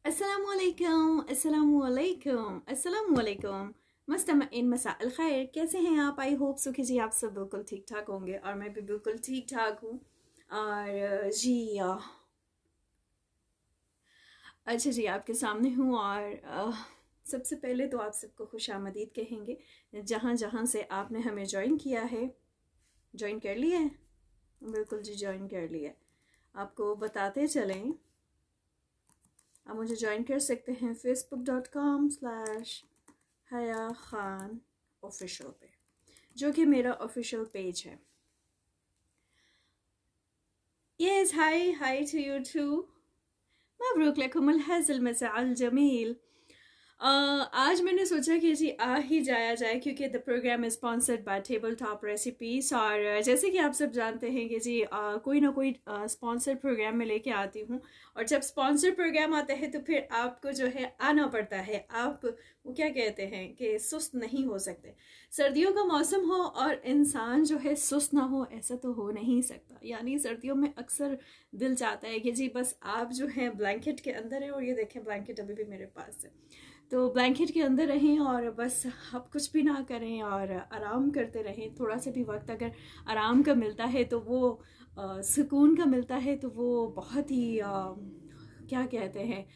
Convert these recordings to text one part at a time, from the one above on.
अस्सलामुअलैकुम अस्सलामुअलैकुम अस्सलामुअलैकुम। मस्तमईन मसा अल खैर, कैसे हैं आप? आई होप सो कि जी आप सब बिल्कुल ठीक ठाक होंगे और मैं भी बिल्कुल ठीक ठाक हूँ। और जी अच्छा जी, आपके सामने हूँ और सबसे पहले तो आप सबको खुश आमदीद कहेंगे जहाँ जहाँ से आपने हमें ज्वाइन किया है। ज्वाइन कर लिया है? बिल्कुल जी, ज्वाइन कर लिया है। आपको बताते चलें, आप मुझे ज्वाइन कर सकते हैं facebook.com/हया खान ऑफिशियल पे, जो कि मेरा ऑफिशियल पेज है। Yes, hi hi to you too. मबरूक लकुमुल हज़्ल मसाअल जमील। आज मैंने सोचा कि जी आ ही जाया जाए, क्योंकि the programme is sponsored by table top recipes. और जैसे कि आप सब जानते हैं कि जी कोई ना कोई स्पॉन्सर्ड प्रोग्राम में लेके आती हूँ। और जब स्पॉन्सर्ड प्रोग्राम आता है तो फिर आपको जो है आना पड़ता है। आप वो क्या कहते हैं कि सुस्त नहीं हो सकते। सर्दियों का मौसम हो और इंसान जो है सुस्त ना हो, ऐसा तो हो नहीं सकता। यानी सर्दियों में अक्सर दिल चाहता है कि जी बस आप जो है ब्लैंकेट के अंदर है। और ये देखें, ब्लैंकेट अभी भी मेरे पास है। तो ब्लैंकेट के अंदर रहें और बस आप कुछ भी ना करें और आराम करते रहें। थोड़ा सा भी वक्त अगर आराम का मिलता है तो वो सुकून का मिलता है, तो वो बहुत ही क्या कहते हैं,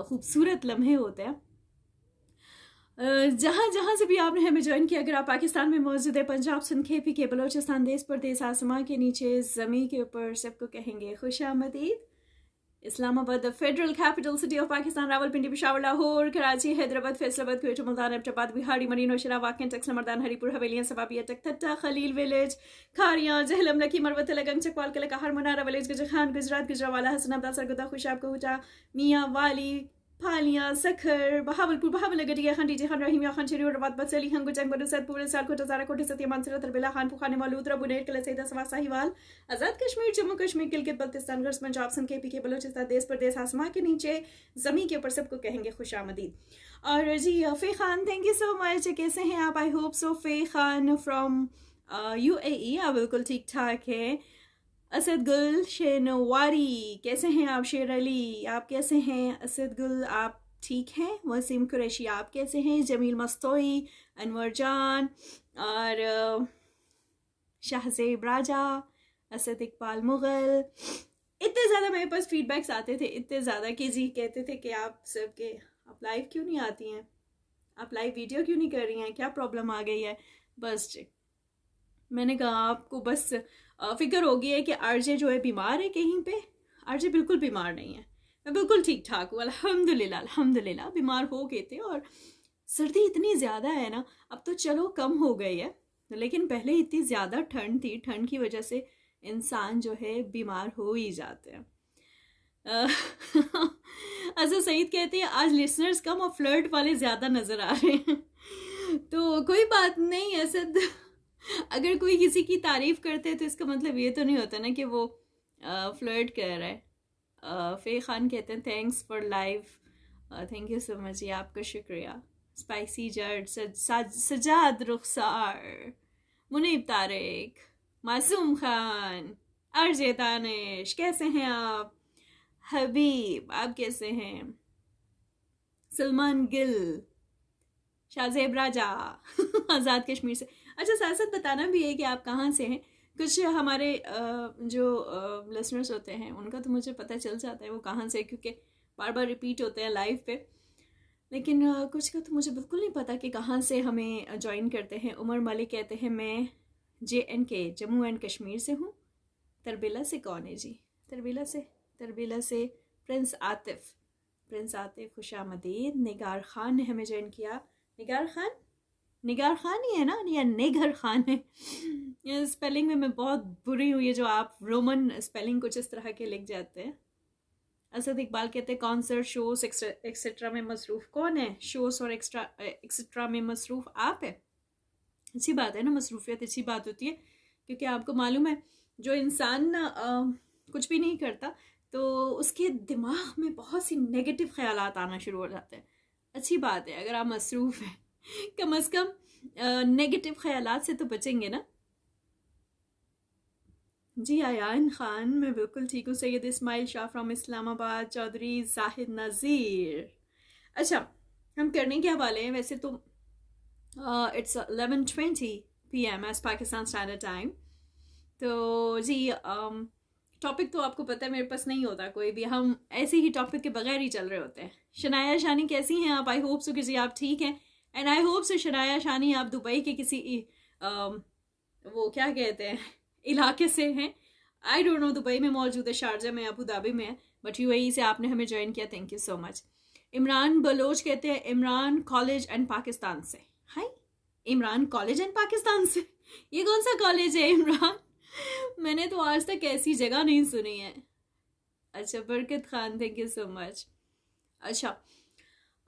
खूबसूरत लम्हे होते हैं। जहाँ जहाँ से भी आपने हमें ज्वाइन किया, अगर आप पाकिस्तान में मौजूद है, पंजाब, सिंध, केपी के, बलोचिस्तान, देश परदेश, आसमां के नीचे, ज़मीन के ऊपर, सबको कहेंगे खुश आमदीद। Islamabad, the federal capital city of Pakistan, Rawalpindi, Peshawar, Lahore, Karachi, Hyderabad, Faisalabad, Kuwait, Multan, Abbottabad, बिहाड़ी, मरीनो, शराब, कैंटक, समरदान, हरीपुर, हवेलियां, सबाबिया, टकठट्टा, खलील विलेज, खारियां, जहलम, लकी, मरवत, लगंग, चकवाल, कलका, हरमनारा विलेज, गजखान, गुजरात, गुजरावाला, हसनाबाद, सरगुदा, खुशाब, कहूटा, मियाँ वाली, फालियां, सखर, बहावलपुर, बहावलगढ़िया, खंडीजी, खान रहीमिया, खान शरीर, रबात, बदसली, हंगु, जंग, बनुसत, पूरे साल, कोटा, सारा, कोटे, सत्यमान, सिरा, तरबिला, खान, पुखाने, मालूदरा, बुनेर, कला, सईदा, सवा, साहिवाल, आज़ाद कश्मीर, जम्मू कश्मीर, गिलगित बल्तिस्तान, गर्स, पंजाब, सिंध, केपी के, बलोचिस्तान, देश परदेश, आसमां के नीचे, ज़मीन के ऊपर, सबको कहेंगे खुश आमदीद। और जी फे Khan, thank you so much. कैसे हैं आप? आई होप सो। फे खान फ्रॉम UAE, आप बिल्कुल ठीक ठाक है। असद गुल शेनवारी, कैसे हैं आप? शेर अली, आप कैसे हैं? असद गुल, आप ठीक हैं? वसीम कुरैशी, आप कैसे हैं? जमील मस्तोई, अनवर जान और शाहजेब राजा, असद इकबाल मुगल। इतने ज़्यादा मेरे पास फीडबैक्स आते थे, इतने ज़्यादा कि जी कहते थे कि आप सब के आप लाइव क्यों नहीं आती हैं, आप लाइव वीडियो क्यों नहीं कर रही हैं, क्या प्रॉब्लम आ गई है। बस जी, मैंने कहा आपको बस फिक्र हो गई है कि आरजे जो है बीमार है कहीं पे। आरजे बिल्कुल बीमार नहीं है, मैं बिल्कुल ठीक ठाक हूँ, अल्हम्दुलिल्लाह अल्हम्दुलिल्लाह। बीमार हो गए थे और सर्दी इतनी ज़्यादा है ना, अब तो चलो कम हो गई है, लेकिन पहले इतनी ज़्यादा ठंड थी। ठंड की वजह से इंसान जो है बीमार हो ही जाते हैं। अच्छा, सईद कहते हैं आज लिसनर्स कम और फ्लर्ट वाले ज़्यादा नज़र आ रहे हैं। तो कोई बात नहीं असद, अगर कोई किसी की तारीफ करते हैं तो इसका मतलब ये तो नहीं होता ना कि वो फ्लर्ट कर रहा है। फे खान कहते हैं thanks for live, thank you so much, ये आपका शुक्रिया। स्पाइसी जर्ड, सजाद रुखसार, मुनीब तारिक, मासूम खान, आरजे दानिश, कैसे हैं आप? हबीब, आप कैसे हैं? सलमान गिल, शाहजेब राजा, आज़ाद कश्मीर से। अच्छा, साथ साथ बताना भी है कि आप कहाँ से हैं। कुछ हमारे जो लिसनर्स होते हैं उनका तो मुझे पता चल जाता है वो कहाँ से, क्योंकि बार बार रिपीट होते हैं लाइव पे। लेकिन कुछ का तो मुझे बिल्कुल नहीं पता कि कहाँ से हमें ज्वाइन करते हैं। उमर मलिक कहते हैं मैं JNK, जम्मू एंड कश्मीर से हूँ। तरबेला से कौन है जी? तरबेला से प्रिंस आतिफ, प्रिंस आतिफ खुश आमदीद। निगार खान ने हमें ज्वाइन किया। निगार खान ही है ना, या नेगर खान है? ये स्पेलिंग में मैं बहुत बुरी हूँ, ये जो आप रोमन स्पेलिंग कुछ इस तरह के लिख जाते हैं। असद इकबाल कहते हैं कॉन्सर्ट, शोज एक्सेट्रा में मसरूफ कौन है? शोज और एक्सेट्रा में मसरूफ आप है। अच्छी बात है ना, मसरूफियत अच्छी बात होती है, क्योंकि आपको मालूम है जो इंसान कुछ भी नहीं करता तो उसके दिमाग में बहुत सी नेगेटिव ख्यालात आना शुरू हो जाते हैं। अच्छी बात है अगर आप मसरूफ हैं, कम अज़ कम नेगेटिव ख्यालात से तो बचेंगे ना। जी आयान खान, मैं बिल्कुल ठीक हूँ। सैयद इस्माइल शाह फ्रॉम इस्लामाबाद, चौधरी जाहिद नज़ीर। अच्छा, हम करने क्या वाले हैं वैसे तो? It's 11:20 PM as Pakistan standard time. तो जी टॉपिक तो आपको पता है मेरे पास नहीं होता कोई भी, हम ऐसे ही टॉपिक के बगैर ही चल रहे होते हैं। शनाया शानी कैसी हैं आप? आई होप सो कि जी आप ठीक हैं, and I hope so Shanaya Shani आप दुबई के किसी वो क्या कहते हैं इलाके से हैं। आई डोंट नो दुबई में मौजूद है, शारजा में, अबू धाबी में, बट यूएई से आपने हमें ज्वाइन किया, thank you so much. Imran Baloch कहते हैं इमरान कॉलेज एंड पाकिस्तान से। Hi Imran college and Pakistan से, ये कौन सा कॉलेज है इमरान? मैंने तो आज तक ऐसी जगह नहीं सुनी है। अच्छा बरकत Khan, thank you so much. अच्छा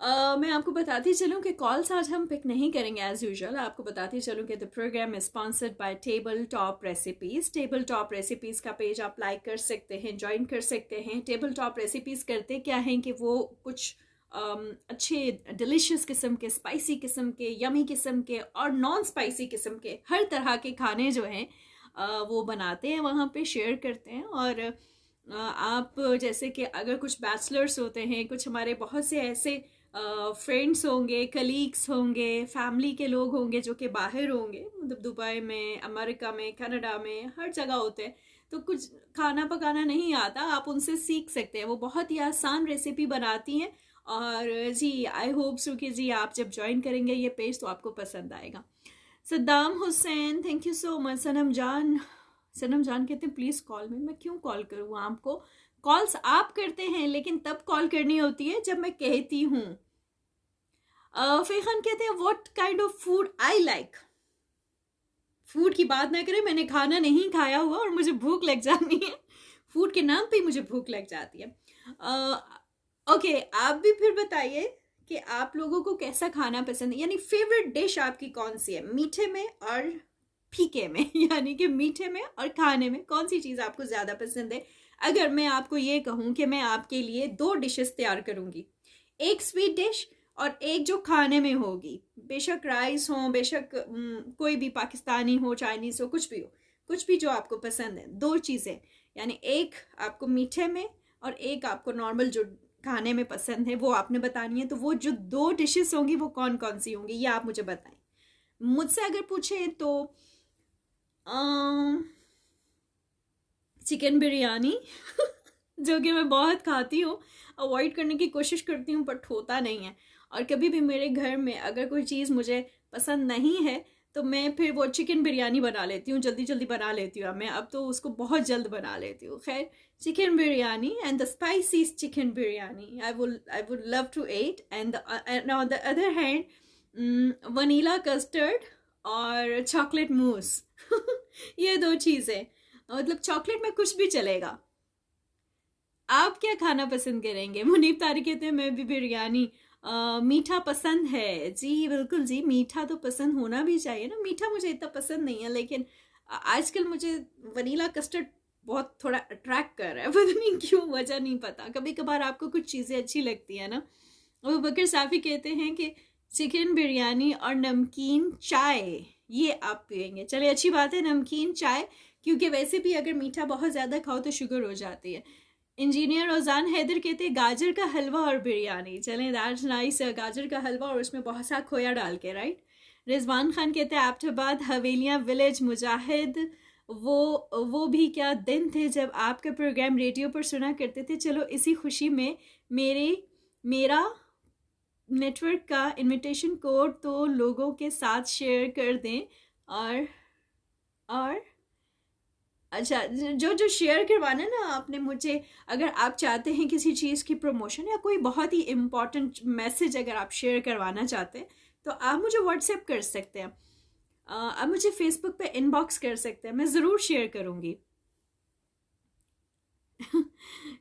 मैं आपको बताती चलूँ कि कॉल्स आज हम पिक नहीं करेंगे एज यूजुअल। आपको बताती चलूँ कि the programme is sponsored by table top recipes. Table top recipes का पेज आप लाइक कर सकते हैं, ज्वाइन कर सकते हैं। टेबल टॉप रेसिपीज़ करते क्या हैं कि वो कुछ अच्छे डिलिशियस किस्म के, स्पाइसी किस्म के, यमी किस्म के और नॉन स्पाइसी किस्म के हर तरह के खाने जो हैं वो बनाते हैं, वहाँ पे शेयर करते हैं। और आप जैसे कि अगर कुछ बैचलर्स होते हैं, कुछ हमारे बहुत से ऐसे फ्रेंड्स होंगे, कलीग्स होंगे, फैमिली के लोग होंगे जो कि बाहर होंगे, मतलब दुबई में, अमेरिका में, कनाडा में, हर जगह होते हैं, तो कुछ खाना पकाना नहीं आता, आप उनसे सीख सकते हैं। वो बहुत ही आसान रेसिपी बनाती हैं। और जी आई होप सो कि जी आप जब ज्वाइन करेंगे ये पेज तो आपको पसंद आएगा। Saddam Hussain, thank you so much. Sanam Jaan, Sanam जान कहते हैं प्लीज़ कॉल में। मैं क्यों कॉल करूँ आपको? कॉल्स आप करते हैं लेकिन तब कॉल करनी होती है जब मैं कहती हूँ। फैखान कहते हैं what kind of food I like. Food की बात ना करें, मैंने खाना नहीं खाया हुआ और मुझे भूख लग जाती है। फूड के नाम पे मुझे भूख लग जाती है। ओके आप भी फिर बताइए कि आप लोगों को कैसा खाना पसंद है, यानी फेवरेट डिश आपकी कौन सी है, मीठे में और फीके में यानी कि मीठे में और खाने में कौन सी चीज़ आपको ज़्यादा पसंद है? अगर मैं आपको ये कहूँ कि मैं आपके लिए 2 डिशेस तैयार करूँगी, एक स्वीट डिश और एक जो खाने में होगी, बेशक राइस हो, बेशक कोई भी पाकिस्तानी हो, चाइनीज़ हो, कुछ भी हो, कुछ भी जो आपको पसंद है, 2 चीज़ें, यानी एक आपको मीठे में और एक आपको नॉर्मल जो खाने में पसंद है वो आपने बतानी है। तो वो जो 2 डिशेस होंगी वो कौन कौन सी होंगी ये आप मुझे बताएं। मुझसे अगर पूछे तो चिकन बिरयानी जो कि मैं बहुत खाती हूँ, अवॉइड करने की कोशिश करती हूँ बट होता नहीं है। और कभी भी मेरे घर में अगर कोई चीज़ मुझे पसंद नहीं है तो मैं फिर वो चिकन बिरयानी बना लेती हूँ, जल्दी जल्दी बना लेती हूँ मैं, अब तो उसको बहुत जल्द बना लेती हूँ। खैर chicken biryani and the spicy chicken biryani I would love to eat, and on the other hand vanilla custard और चॉकलेट मूस ये 2 चीज़ें, मतलब चॉकलेट में कुछ भी चलेगा। आप क्या खाना पसंद करेंगे? मुनीब तारिक कहते हैं मैं भी बिरयानी। मीठा पसंद है जी, बिल्कुल जी, मीठा तो पसंद होना भी चाहिए ना। मीठा मुझे इतना पसंद नहीं है, लेकिन आजकल मुझे वनीला कस्टर्ड बहुत थोड़ा अट्रैक्ट कर रहा है, पता नहीं क्यों, वजह नहीं पता। कभी कभार आपको कुछ चीज़ें अच्छी लगती है ना। अबू बकर साफ़ी कहते हैं कि चिकन बिरयानी और नमकीन चाय ये आप पियेंगे। चलिए अच्छी बात है, नमकीन चाय, क्योंकि वैसे भी अगर मीठा बहुत ज़्यादा खाओ तो शुगर हो जाती है। इंजीनियर रोजान हैदर कहते हैं गाजर का हलवा और बिरयानी। चलें दैट्स नाइस, गाजर का हलवा और उसमें बहुत सा खोया डाल के, राइट। रिजवान खान कहते हैं एबटाबाद हवेलियाँ विलेज। मुजाहिद वो भी क्या दिन थे जब आपका प्रोग्राम रेडियो पर सुना करते थे। चलो इसी खुशी में मेरा नेटवर्क का इनविटेशन कोड तो लोगों के साथ शेयर कर दें। और अच्छा जो शेयर करवाना ना आपने मुझे, अगर आप चाहते हैं किसी चीज़ की प्रमोशन या कोई बहुत ही इम्पॉर्टेंट मैसेज अगर आप शेयर करवाना चाहते हैं तो आप मुझे व्हाट्सएप कर सकते हैं, आप मुझे फेसबुक पे इनबॉक्स कर सकते हैं, मैं ज़रूर शेयर करूँगी।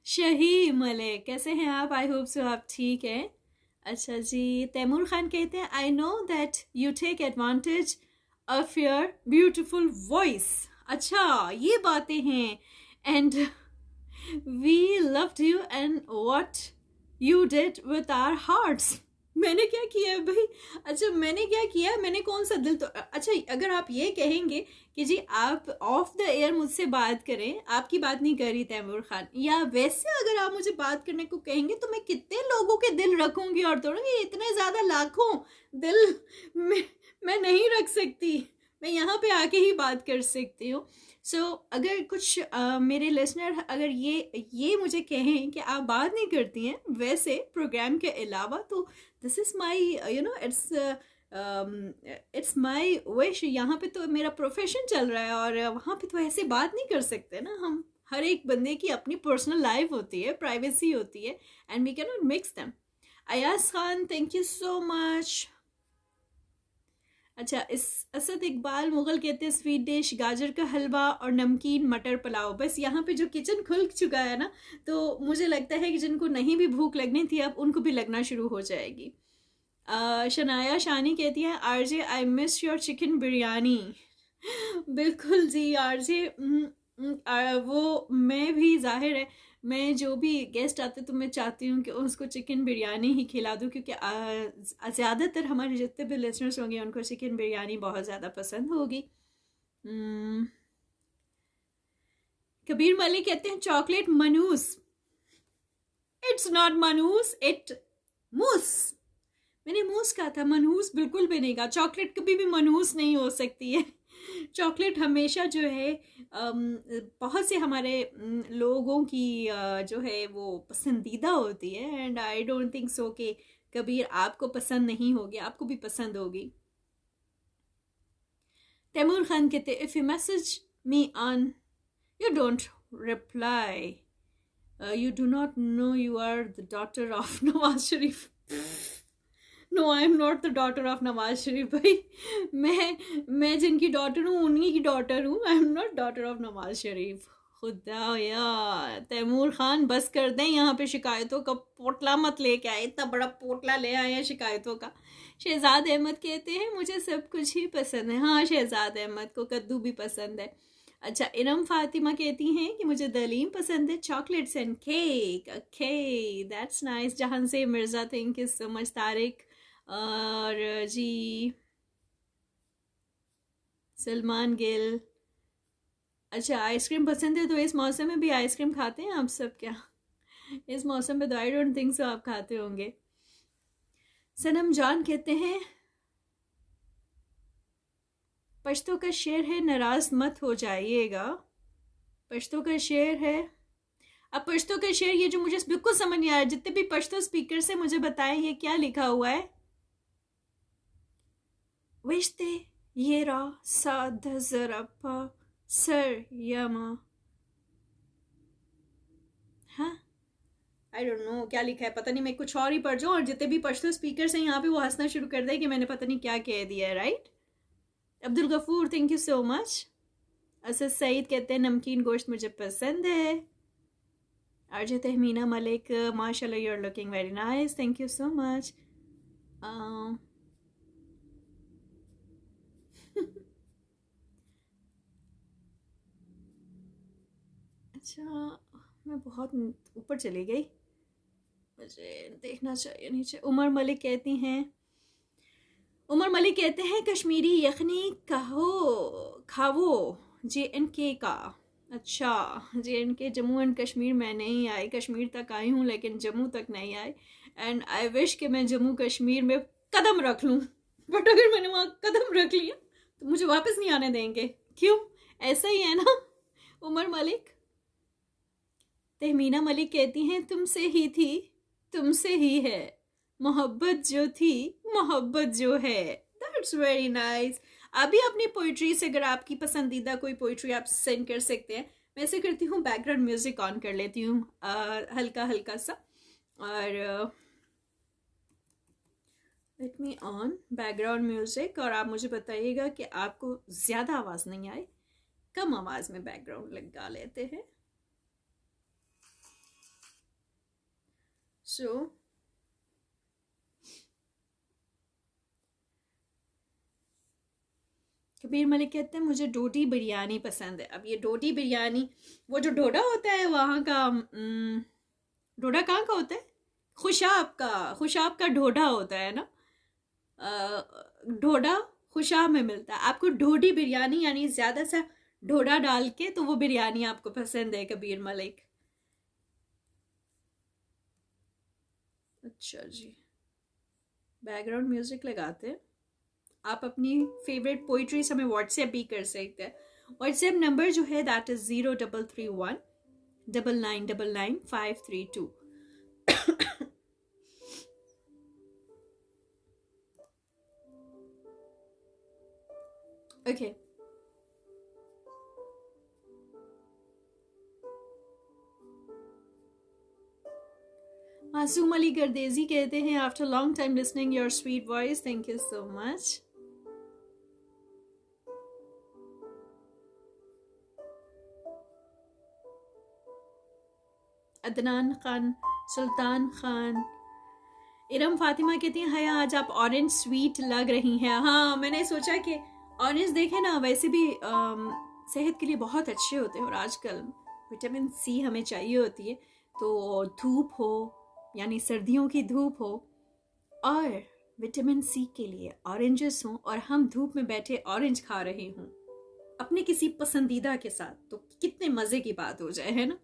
शही मलिक कैसे हैं आप? आई होप सो आप ठीक है। अच्छा जी, तैमूर खान कहते हैं I know that you take advantage of your beautiful voice. अच्छा ये बातें हैं, and we loved you and what you did with our hearts. मैंने क्या किया है भाई? अच्छा मैंने क्या किया है? मैंने कौन सा दिल तो अच्छा, अगर आप ये कहेंगे कि जी आप ऑफ द एयर मुझसे बात करें, आपकी बात नहीं कर रही तैमूर खान, या वैसे अगर आप मुझे बात करने को कहेंगे तो मैं कितने लोगों के दिल रखूंगी और तोड़ूंगी, इतने ज्यादा लाखों दिल मैं नहीं रख सकती। मैं यहाँ पे आके ही बात कर सकती हूँ। सो अगर कुछ मेरे लिसनर अगर ये मुझे कहें कि आप बात नहीं करती हैं वैसे प्रोग्राम के अलावा, तो this is my you know it's my wish. यहाँ पे तो मेरा प्रोफेशन चल रहा है और वहाँ पे तो ऐसे बात नहीं कर सकते ना हम। हर एक बंदे की अपनी पर्सनल लाइफ होती है, प्राइवेसी होती है, and we can not mix them. Ayaz Khan thank you so much. अच्छा, इस असद इकबाल मुगल कहते हैं स्वीट डिश गाजर का हलवा और नमकीन मटर पुलाव। बस यहाँ पे जो किचन खुल चुका है ना, तो मुझे लगता है कि जिनको नहीं भी भूख लगनी थी अब उनको भी लगना शुरू हो जाएगी। शनाया शानी कहती है RJ I miss your chicken biryani. बिल्कुल जी आरजे, वो मैं भी जाहिर है, मैं जो भी गेस्ट आते तो मैं चाहती हूँ कि उसको चिकन बिरयानी ही खिला दूँ, क्योंकि ज़्यादातर हमारे जितने भी लिसनर्स होंगे उनको चिकन बिरयानी बहुत ज़्यादा पसंद होगी। कबीर मलिक कहते हैं चॉकलेट मनूस। इट्स नॉट मनूस, इट मूस। मैंने मूस कहा था, मनहूस बिल्कुल भी नहीं कहा। चॉकलेट कभी भी मनहूस नहीं हो सकती है। चॉकलेट हमेशा जो है बहुत से हमारे लोगों की जो है वो पसंदीदा होती है, and I don't think so कि कबीर आपको पसंद नहीं होगी, आपको भी पसंद होगी। तैमूर खान कहते if you message me on you don't reply, you do not know you are the daughter of Nawaz Sharif. No I am not the daughter of Nawaz Sharif भाई। मैं जिनकी डॉटर हूँ उन्हीं की डॉटर हूँ, I am not daughter of Nawaz Sharif. खुदा या तैमूर खान बस कर दें, यहाँ पे शिकायतों का पोटला मत लेके आए, इतना बड़ा पोटला ले आए हैं शिकायतों का। शहजाद अहमद कहते हैं मुझे सब कुछ ही पसंद है। हाँ, शहजाद अहमद को कद्दू भी पसंद है। अच्छा, इरम फातिमा कहती हैं कि मुझे दलीम पसंद है, chocolates and cake. Okay that's nice. जहां से Mirza thank you so much. Tariq और जी सलमान गिल। अच्छा, आइसक्रीम पसंद है, तो इस मौसम में भी आइसक्रीम खाते हैं आप सब क्या? इस मौसम में तो आई डोंट थिंक सो आप खाते होंगे। सनम जान कहते हैं पश्तो का शेर है नाराज मत हो जाइएगा। पश्तो का शेर है, अब पश्तो का शेर ये जो मुझे बिल्कुल समझ नहीं आया, जितने भी पश्तो स्पीकर से मुझे बताएं ये क्या लिखा हुआ है। विश्ते ये रा साध जरपा सर यमा, हाँ आई डोंट नो क्या लिखा है, पता नहीं, मैं कुछ और ही पढ़ जाऊँ और जितने भी पश्तो स्पीकर हैं यहाँ पे वो हंसना शुरू कर दे कि मैंने पता नहीं क्या कह दिया है। Right, Abdul Ghafoor thank you so much. Asad Saeed कहते हैं नमकीन गोश्त मुझे पसंद है। आरजे तहमीना मलिक माशाल्लाह you are looking very nice, thank you so much. अच्छा, मैं बहुत ऊपर चली गई, मुझे देखना चाहिए नीचे। उमर मलिक कहते हैं कश्मीरी यखनी खावो JNK का। अच्छा, JNK जम्मू एंड कश्मीर में नहीं आई, कश्मीर तक आई हूँ लेकिन जम्मू तक नहीं आई, एंड आई विश कि मैं जम्मू कश्मीर में कदम रख लूँ, बट अगर मैंने वहाँ कदम रख लिया तो मुझे वापस नहीं आने देंगे। क्यों, ऐसा ही है ना उमर मलिक। तहमीना मलिक कहती हैं तुमसे ही थी तुमसे ही है, मोहब्बत जो थी मोहब्बत जो है। That's very nice. अभी अपनी पोइट्री से अगर आपकी पसंदीदा कोई पोइट्री आप सेंड कर सकते हैं। मैं ऐसे करती हूँ बैकग्राउंड म्यूजिक ऑन कर लेती हूँ हल्का हल्का सा, और let me on background music, और आप मुझे बताइएगा कि आपको ज़्यादा आवाज़ नहीं आए, कम आवाज़ में बैकग्राउंड लगा लेते हैं। सो कबीर मलिक कहते हैं मुझे डोडी बिरयानी पसंद है। अब ये डोडी बिरयानी, वो जो डोडा होता है वहाँ का, डोडा कहाँ का होता है? खुशाब का ढोढा होता है ना, ढोढा खुशाब में मिलता है। आपको ढोडी बिरयानी यानी ज्यादा सा ढोढा डाल के, तो वो बिरयानी आपको पसंद है कबीर मलिक। अच्छा जी, बैकग्राउंड म्यूजिक लगाते हैं। आप अपनी फेवरेट पोइट्रीज हमें व्हाट्सएप भी कर सकते हैं। व्हाट्सएप नंबर जो है दैट इज 0331 9999 532। ओके, मासूम अली गर्देजी कहते हैं after long time listening your sweet voice, thank you so much. Adnan Khan, Sultan Khan, Iram Fatima कहती हैं हया आज आप ऑरेंज स्वीट लग रही हैं। हाँ, मैंने सोचा कि ऑरेंज देखे ना, वैसे भी सेहत के लिए बहुत अच्छे होते हैं और आजकल विटामिन सी हमें चाहिए होती है। तो धूप हो यानी सर्दियों की धूप हो और विटामिन सी के लिए ऑरेंजेस हों और हम धूप में बैठे ऑरेंज खा रहे हों अपने किसी पसंदीदा के साथ, तो कितने मजे की बात हो जाए, है ना।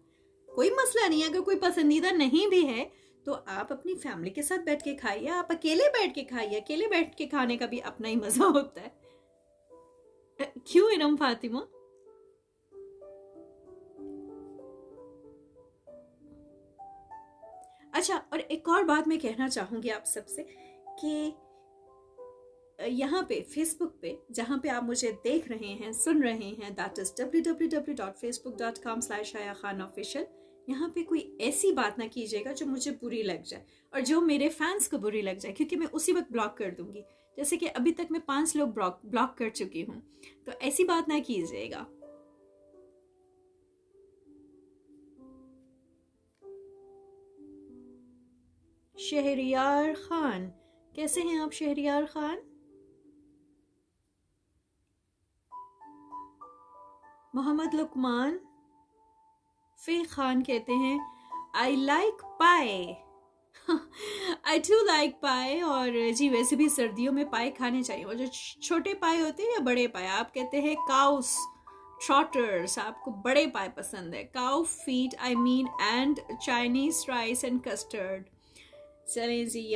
कोई मसला नहीं है, अगर कोई पसंदीदा नहीं भी है तो आप अपनी फैमिली के साथ बैठ के खाइए, आप अकेले बैठ के खाइए। अकेले बैठ के खाने का भी अपना ही मजा होता है। क्यों इरम फातिमा? अच्छा, और एक और बात मैं कहना चाहूंगी आप सबसे कि यहाँ पे फेसबुक पे जहाँ पे आप मुझे देख रहे हैं, सुन रहे हैं, दैट इज www.facebook.com/hayakhanofficial। यहाँ पे कोई ऐसी बात ना कीजिएगा जो मुझे बुरी लग जाए और जो मेरे फैंस को बुरी लग जाए, क्योंकि मैं उसी वक्त ब्लॉक कर दूंगी। जैसे कि अभी तक मैं 5 लोग ब्लॉक कर चुकी हूँ, तो ऐसी बात ना कीजिएगा। शहरियार खान, कैसे हैं आप शहरियार खान? मोहम्मद लुकमान फे खान कहते हैं आई लाइक पाए। आई टू लाइक पाए। और जी वैसे भी सर्दियों में पाए खाने चाहिए, और जो छोटे पाए होते हैं या बड़े पाए, आप कहते हैं काउस ट्रॉटर्स, आपको बड़े पाए पसंद है, cow feet I mean, and Chinese rice and custard. चलें जी,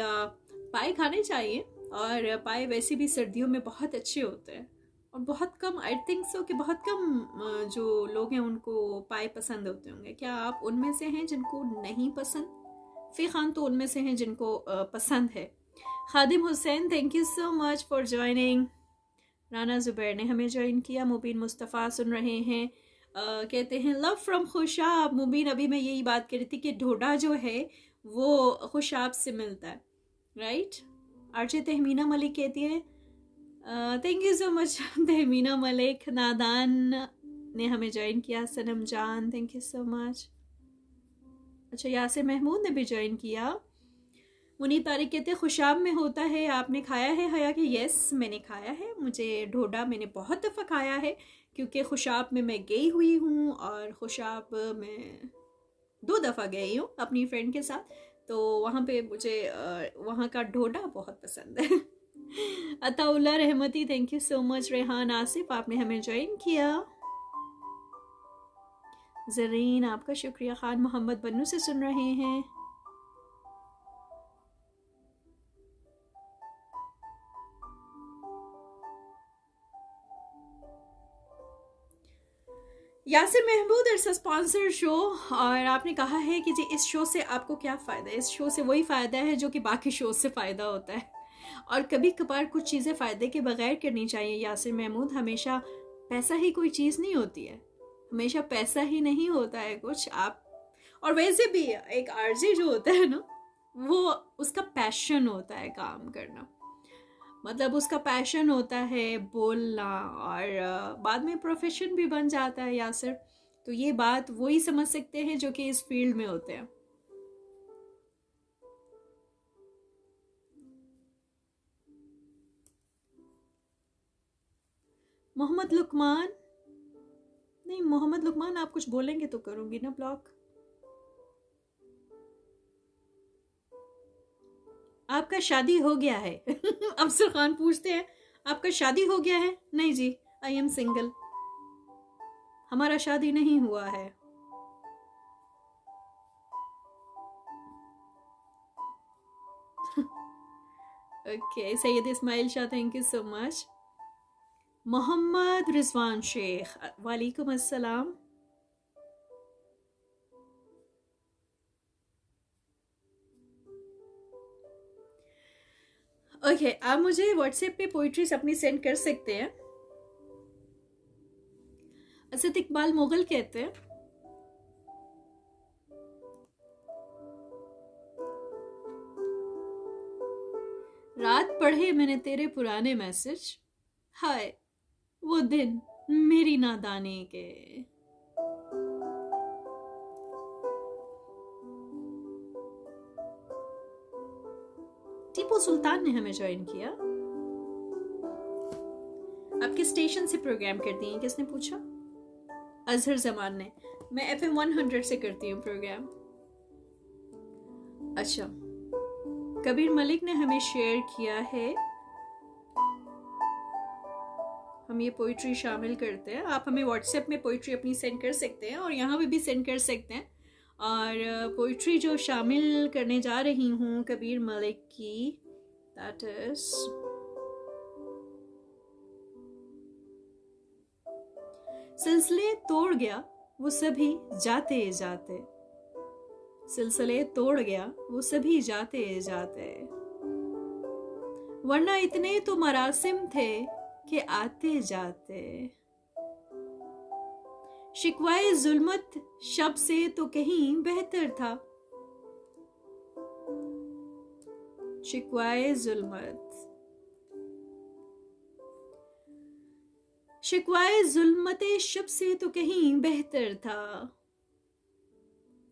पाए खाने चाहिए, और पाए वैसे भी सर्दियों में बहुत अच्छे होते हैं। और बहुत कम, आई थिंक सो कि बहुत कम जो लोग हैं उनको पाए पसंद होते होंगे। क्या आप उनमें से हैं जिनको नहीं पसंद? फी खान तो उनमें से हैं जिनको पसंद है। Khadim Hussain, thank you so much for joining. Rana Zubair ने हमें ज्वाइन किया। मुबीन मुस्तफ़ा सुन रहे हैं, कहते हैं लव फ्रॉम खुशाब। मुबीन, अभी मैं यही बात कर रही थी कि ढोढा जो है वो खुशाब से मिलता है, राइट। आरजे तहमीना मलिक कहती है thank you so much Tahmina Malik. नादान ने हमें ज्वाइन किया। सनम जान, थैंक यू सो मच। अच्छा, यासिर महमूद ने भी ज्वाइन किया। मुनी तारिक कहते हैं खुशाब में होता है, आपने खाया है हया? कि यस, मैंने खाया है। मुझे ढोढा मैंने बहुत दफ़ा खाया है, क्योंकि खुशाब में मैं गई हुई हूँ, और खुशाब में 2 दफ़ा गई हूँ अपनी फ्रेंड के साथ। तो वहाँ पे मुझे वहाँ का ढोढा बहुत पसंद है। Ataullah Rehmati, thank you so much. Rehan Asif, आपने हमें ज्वाइन किया। जरीन, आपका शुक्रिया। खान मोहम्मद बन्नू से सुन रहे हैं। Yasir Mahmood, it's a sponsored show, और आपने कहा है कि जी इस शो से आपको क्या फ़ायदा है। इस शो से वही फ़ायदा है जो कि बाकी शो से फ़ायदा होता है, और कभी कभार कुछ चीज़ें फ़ायदे के बगैर करनी चाहिए। यासिर महमूद, हमेशा पैसा ही कोई चीज़ नहीं होती है, हमेशा पैसा ही नहीं होता है कुछ। आप, और वैसे भी एक आरजे जो होता है ना, वो उसका पैशन होता है काम करना, मतलब उसका पैशन होता है बोलना, और बाद में प्रोफेशन भी बन जाता है यासिर। तो ये बात वही समझ सकते हैं जो कि इस फील्ड में होते हैं। मोहम्मद लुकमान, नहीं मोहम्मद लुकमान, आप कुछ बोलेंगे तो करूंगी ना ब्लॉक। आपका शादी हो गया है? अफसर खान पूछते हैं, आपका शादी हो गया है? नहीं जी, आई एम सिंगल, हमारा शादी नहीं हुआ है। Okay, Syed Ismail Shah, thank you so much. Mohammad Rizwan Sheikh, वालेकुम अस्सलाम। ओके, आप मुझे व्हाट्सएप पे पोइट्रीज अपनी सेंड कर सकते हैं। असद इकबाल मुगल कहते हैं, रात पढ़े मैंने तेरे पुराने मैसेज, हाय वो दिन मेरी नादानी के। टीपू सुल्तान ने हमें ज्वाइन किया। आपके स्टेशन से प्रोग्राम करती हैं, किसने पूछा? अजहर जमान ने। मैं FM 100 से करती हूँ प्रोग्राम। अच्छा, कबीर मलिक ने हमें शेयर किया है, हम ये पोइट्री शामिल करते हैं। आप हमें व्हाट्सएप में पोइट्री अपनी सेंड कर सकते हैं और यहाँ पे भी सेंड कर सकते हैं। और पोइट्री जो शामिल करने जा रही हूँ कबीर मलिक की, दैट इज सिलसिले तोड़ गया वो सभी जाते जाते, सिलसिले तोड़ गया वो सभी जाते जाते, वरना इतने तो मरासिम थे कि आते जाते, शिकवाए जुल्मत शब से तो कहीं बेहतर था, शिकवाए जुल्मत, शिकवाए जुल्मते शब से तो कहीं बेहतर था,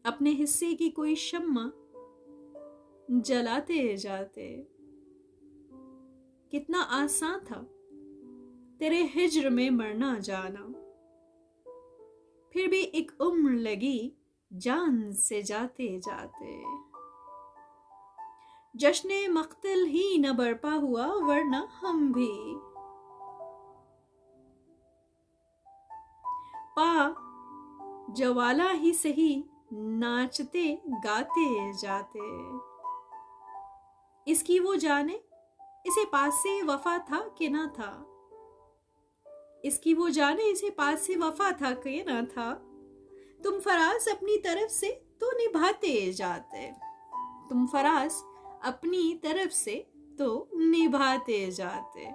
अपने हिस्से की कोई शम्मा जलाते जाते, कितना आसान था तेरे हिज्र में मरना जाना, फिर भी एक उम्र लगी जान से जाते जाते, जश्ने मख्तल ही न बरपा हुआ वरना हम भी पा जवाला ही सही नाचते गाते जाते, इसकी वो जाने इसे पास से वफा था कि ना था, इसकी वो जाने इसे पास से वफा था कि ना था, तुम फराज अपनी तरफ से तो निभाते जाते, तुम फराज अपनी तरफ से तो निभाते जाते।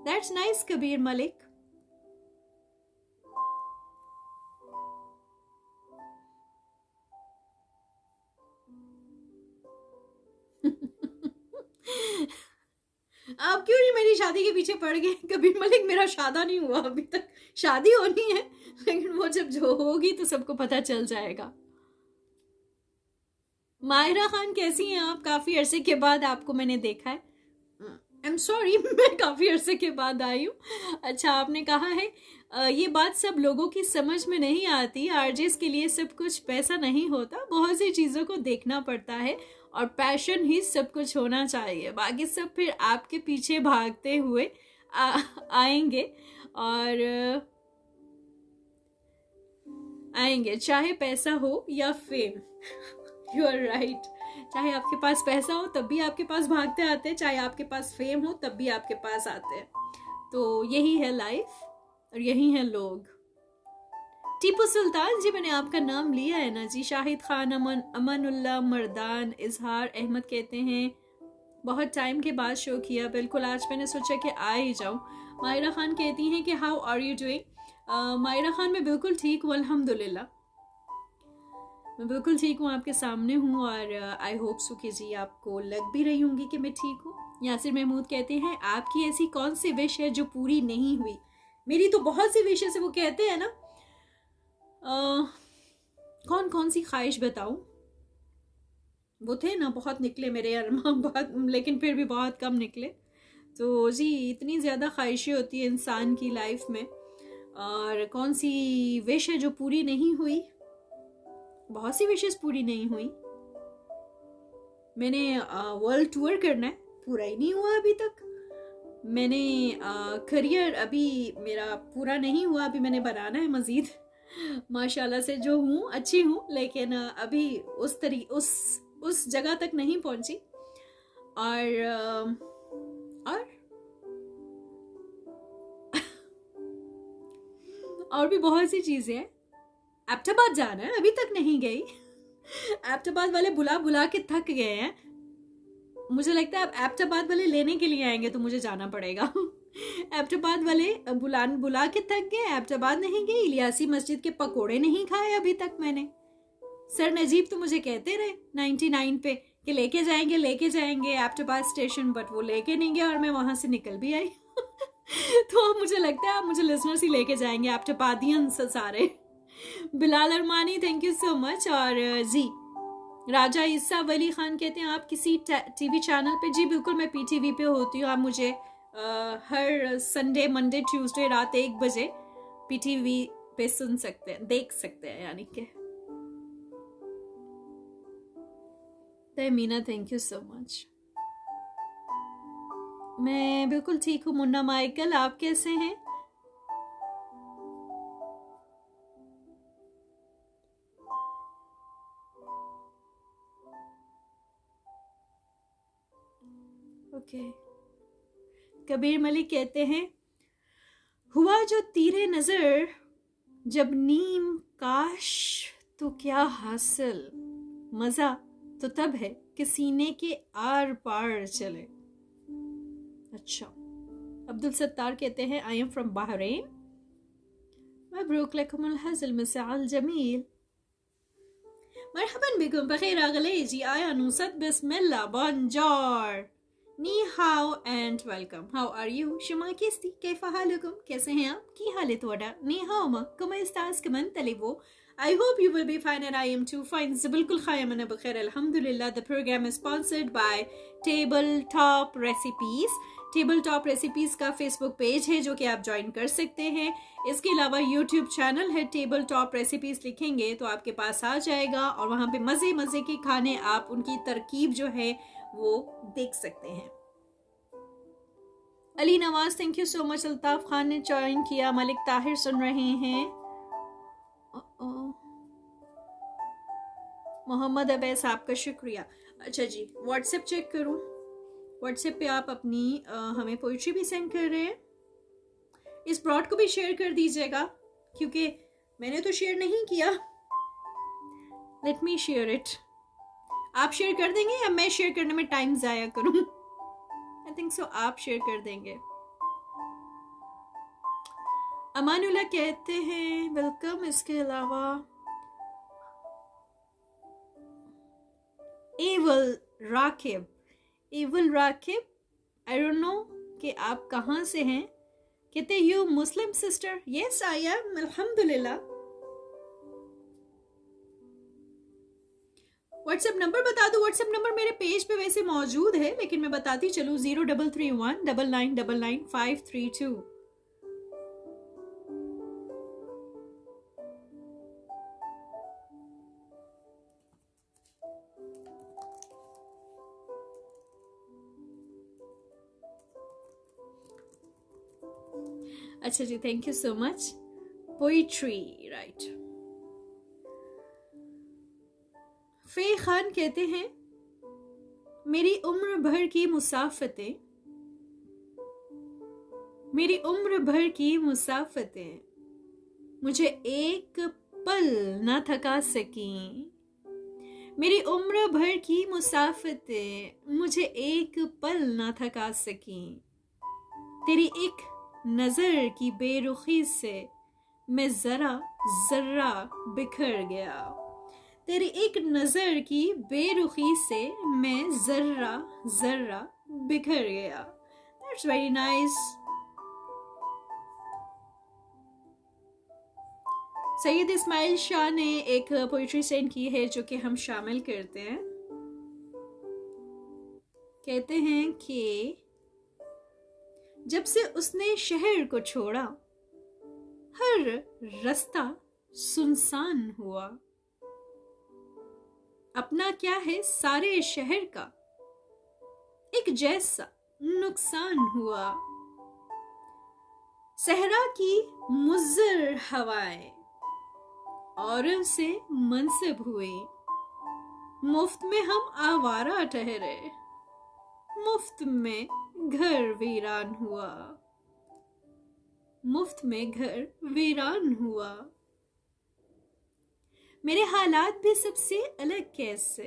That's nice Kabir Malik. आप क्यों नहीं मेरी शादी के पीछे पड़ गए? कबीर मलिक, मेरा शादा नहीं हुआ अभी तक, शादी होनी है, लेकिन वो जब जो होगी तो सबको पता चल जाएगा। मायरा खान कैसी हैं आप? काफी अरसे के बाद आपको मैंने देखा है। आई एम सॉरी, मैं काफी अरसे के बाद आई हूँ। अच्छा, आपने कहा है ये बात सब लोगों की समझ में नहीं आती, आरजेस के लिए सब कुछ पैसा नहीं होता, बहुत सी चीजों को देखना पड़ता है और पैशन ही सब कुछ होना चाहिए, बाकी सब फिर आपके पीछे भागते हुए आएंगे और आएंगे, चाहे पैसा हो या फेम। यू आर राइट, चाहे आपके पास पैसा हो तब भी आपके पास भागते आते हैं, चाहे आपके पास फेम हो तब भी आपके पास आते हैं। तो यही है लाइफ और यही है लोग। टीपू सुल्तान जी, मैंने आपका नाम लिया है ना जी। शाहिद खान, अमनुल्लाह मर्दान, इजहार अहमद कहते हैं बहुत टाइम के बाद शो किया, बिल्कुल आज मैंने सोचा कि आ ही जाऊं। मायरा खान कहती हैं कि how are you doing? Maira Khan, मैं बिल्कुल ठीक हूँ अल्हम्दुलिल्लाह, मैं बिल्कुल ठीक हूँ, आपके सामने हूँ और आई होप सो कि जी आपको लग भी रही होंगी कि मैं ठीक हूँ। यासिर महमूद कहते हैं आपकी ऐसी कौन सी विश है जो पूरी नहीं हुई? मेरी तो बहुत सी विशेष है, वो कहते हैं ना कौन कौन सी ख्वाहिश बताऊं, वो थे ना बहुत निकले मेरे अरमान बहुत, लेकिन फिर भी बहुत कम निकले। तो जी इतनी ज़्यादा ख्वाहिशें होती है इंसान की लाइफ में, और कौन सी विश है जो पूरी नहीं हुई? बहुत सी विशेष पूरी नहीं हुई। मैंने वर्ल्ड टूर करना है, पूरा ही नहीं हुआ अभी तक। मैंने करियर अभी मेरा पूरा नहीं हुआ, अभी मैंने बनाना है मज़ीद। माशाल्लाह से जो हूँ अच्छी हूँ, लेकिन अभी उस जगह तक नहीं पहुंची। और भी बहुत सी चीज़ें हैं। एबटाबाद जाना है, अभी तक नहीं गई। एबटाबाद वाले बुला बुला के थक गए हैं। मुझे लगता है अब एबटाबाद वाले लेने के लिए आएंगे तो मुझे जाना पड़ेगा। एबटाबाद वाले बुला के थक गए, एबटाबाद नहीं गई। इलियासी मस्जिद के पकोड़े नहीं खाए अभी तक मैंने। सर नजीब तो मुझे कहते रहे 99 पे कि लेके जाएंगे एबटाबाद स्टेशन, बट वो लेके नहीं गए और मैं वहां से निकल भी आई। तो मुझे लगता है आप मुझे लिसनर्स ही लेके जाएंगे, एबटाबादियंस सारे। Bilal Armani thank you so much. और जी राजा ईसा वली खान कहते हैं आप किसी टीवी चैनल पे? जी बिल्कुल, मैं पीटीवी पे होती हूँ। आप मुझे हर संडे मंडे ट्यूसडे रात 1 बजे पीटीवी पे सुन सकते हैं, देख सकते हैं यानी कि। Meena thank you so much. मैं बिल्कुल ठीक हूँ। मुन्ना माइकल आप कैसे हैं? ओके। कबीर मलिक कहते हैं हुआ जो तीरे नजर जब नीम काश तो क्या हासिल, मजा तो तब है कि सीने के आर पार चले। अच्छा। अब्दुल सत्तार कहते हैं आई एम फ्रॉम बहरीन। मबरूक लकुमुल हज़ल मिसाल जमील। मरहबन बिकुम बखैर अगलेजी आया नुसत बिस्मिल्लाह bonjour नी हाउ and welcome. How are you? शुमा किस्ती कैफा हालुकुम? कैसे हैं आप? की हालत वडा? नी हाउ मा कम इस्तास कमन तलिबो? I hope you will be fine and I am too fine. बिल्कुल खाया मैंने बखैर अल्हम्दुलिल्लाह। The program is sponsored by Tabletop Recipes. Tabletop Recipes का Facebook पेज है जो कि आप ज्वाइन कर सकते हैं। इसके अलावा YouTube चैनल है Tabletop Recipes, लिखेंगे तो आपके पास आ जाएगा और वहाँ पे मज़े मज़े के खाने आप उनकी तरकीब जो है वो देख सकते हैं। Ali Nawaz thank you so much. Altaf Khan ने ज्वाइन किया। मलिक ताहिर सुन रहे हैं। मोहम्मद अवैस आपका शुक्रिया। अच्छा जी, व्हाट्सएप चेक करूं। व्हाट्सएप पे आप अपनी हमें पोइट्री भी सेंड कर रहे हैं। इस ब्रॉड को भी शेयर कर दीजिएगा क्योंकि मैंने तो शेयर नहीं किया। Let me share it. आप शेयर कर देंगे या मैं शेयर करने में टाइम जाया करूं? आई थिंक सो आप शेयर कर देंगे। अमानुल्लाह कहते हैं वेलकम। इसके अलावा एवल राकिब आई डोंट नो कि आप कहाँ से हैं। कहते you Muslim sister? Yes I am अल्हम्दुलिल्लाह। व्हाट्सएप नंबर बता दो। व्हाट्सएप नंबर मेरे पेज पे वैसे मौजूद है लेकिन मैं बताती चलूँ 033199999532। अच्छा जी, thank you so much. Poetry right. F Khan कहते हैं मेरी उम्र भर की मुसाफतें मुझे एक पल न थका सकी। मेरी उम्र भर की मुसाफतें मुझे एक पल न थका सकी। तेरी एक नजर की बेरुखी से मैं जर्रा बिखर गया। तेरी एक नजर की बेरुखी से मैं जर्रा बिखर गया। That's very nice. Syed Ismail Shah ने एक पोइट्री सेंड की है जो कि हम शामिल करते हैं। कहते हैं कि जब से उसने शहर को छोड़ा हर रास्ता सुनसान हुआ। अपना क्या है सारे शहर का एक जैसा नुकसान हुआ। सहरा की मुज़र हवाएं औरों से मुंसब हुई। मुफ्त में हम आवारा ठहरे, मुफ्त में घर वीरान हुआ, मुफ्त में घर वीरान हुआ। मेरे हालात भी सबसे अलग कैसे,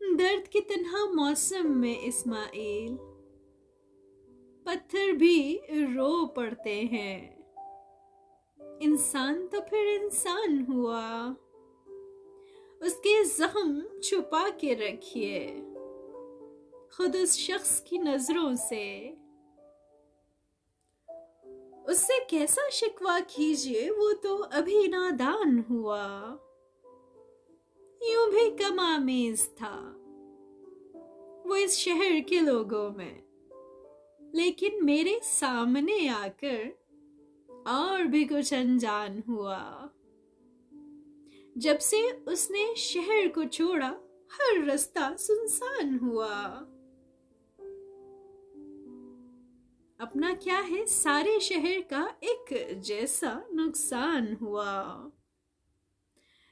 दर्द के तन्हा मौसम में इस्माइल, पत्थर भी रो पड़ते हैं। इंसान तो फिर इंसान हुआ, उसके जख्म छुपा के रखिए खुद उस शख्स की नजरों से। उससे कैसा शिकवा कीजिए, वो तो अभी नादान हुआ। यूं भी कम आमेज था वो इस शहर के लोगों में, लेकिन मेरे सामने आकर और भी कुछ अनजान हुआ। जब से उसने शहर को छोड़ा, हर रास्ता सुनसान हुआ। अपना क्या है सारे शहर का एक जैसा नुकसान हुआ।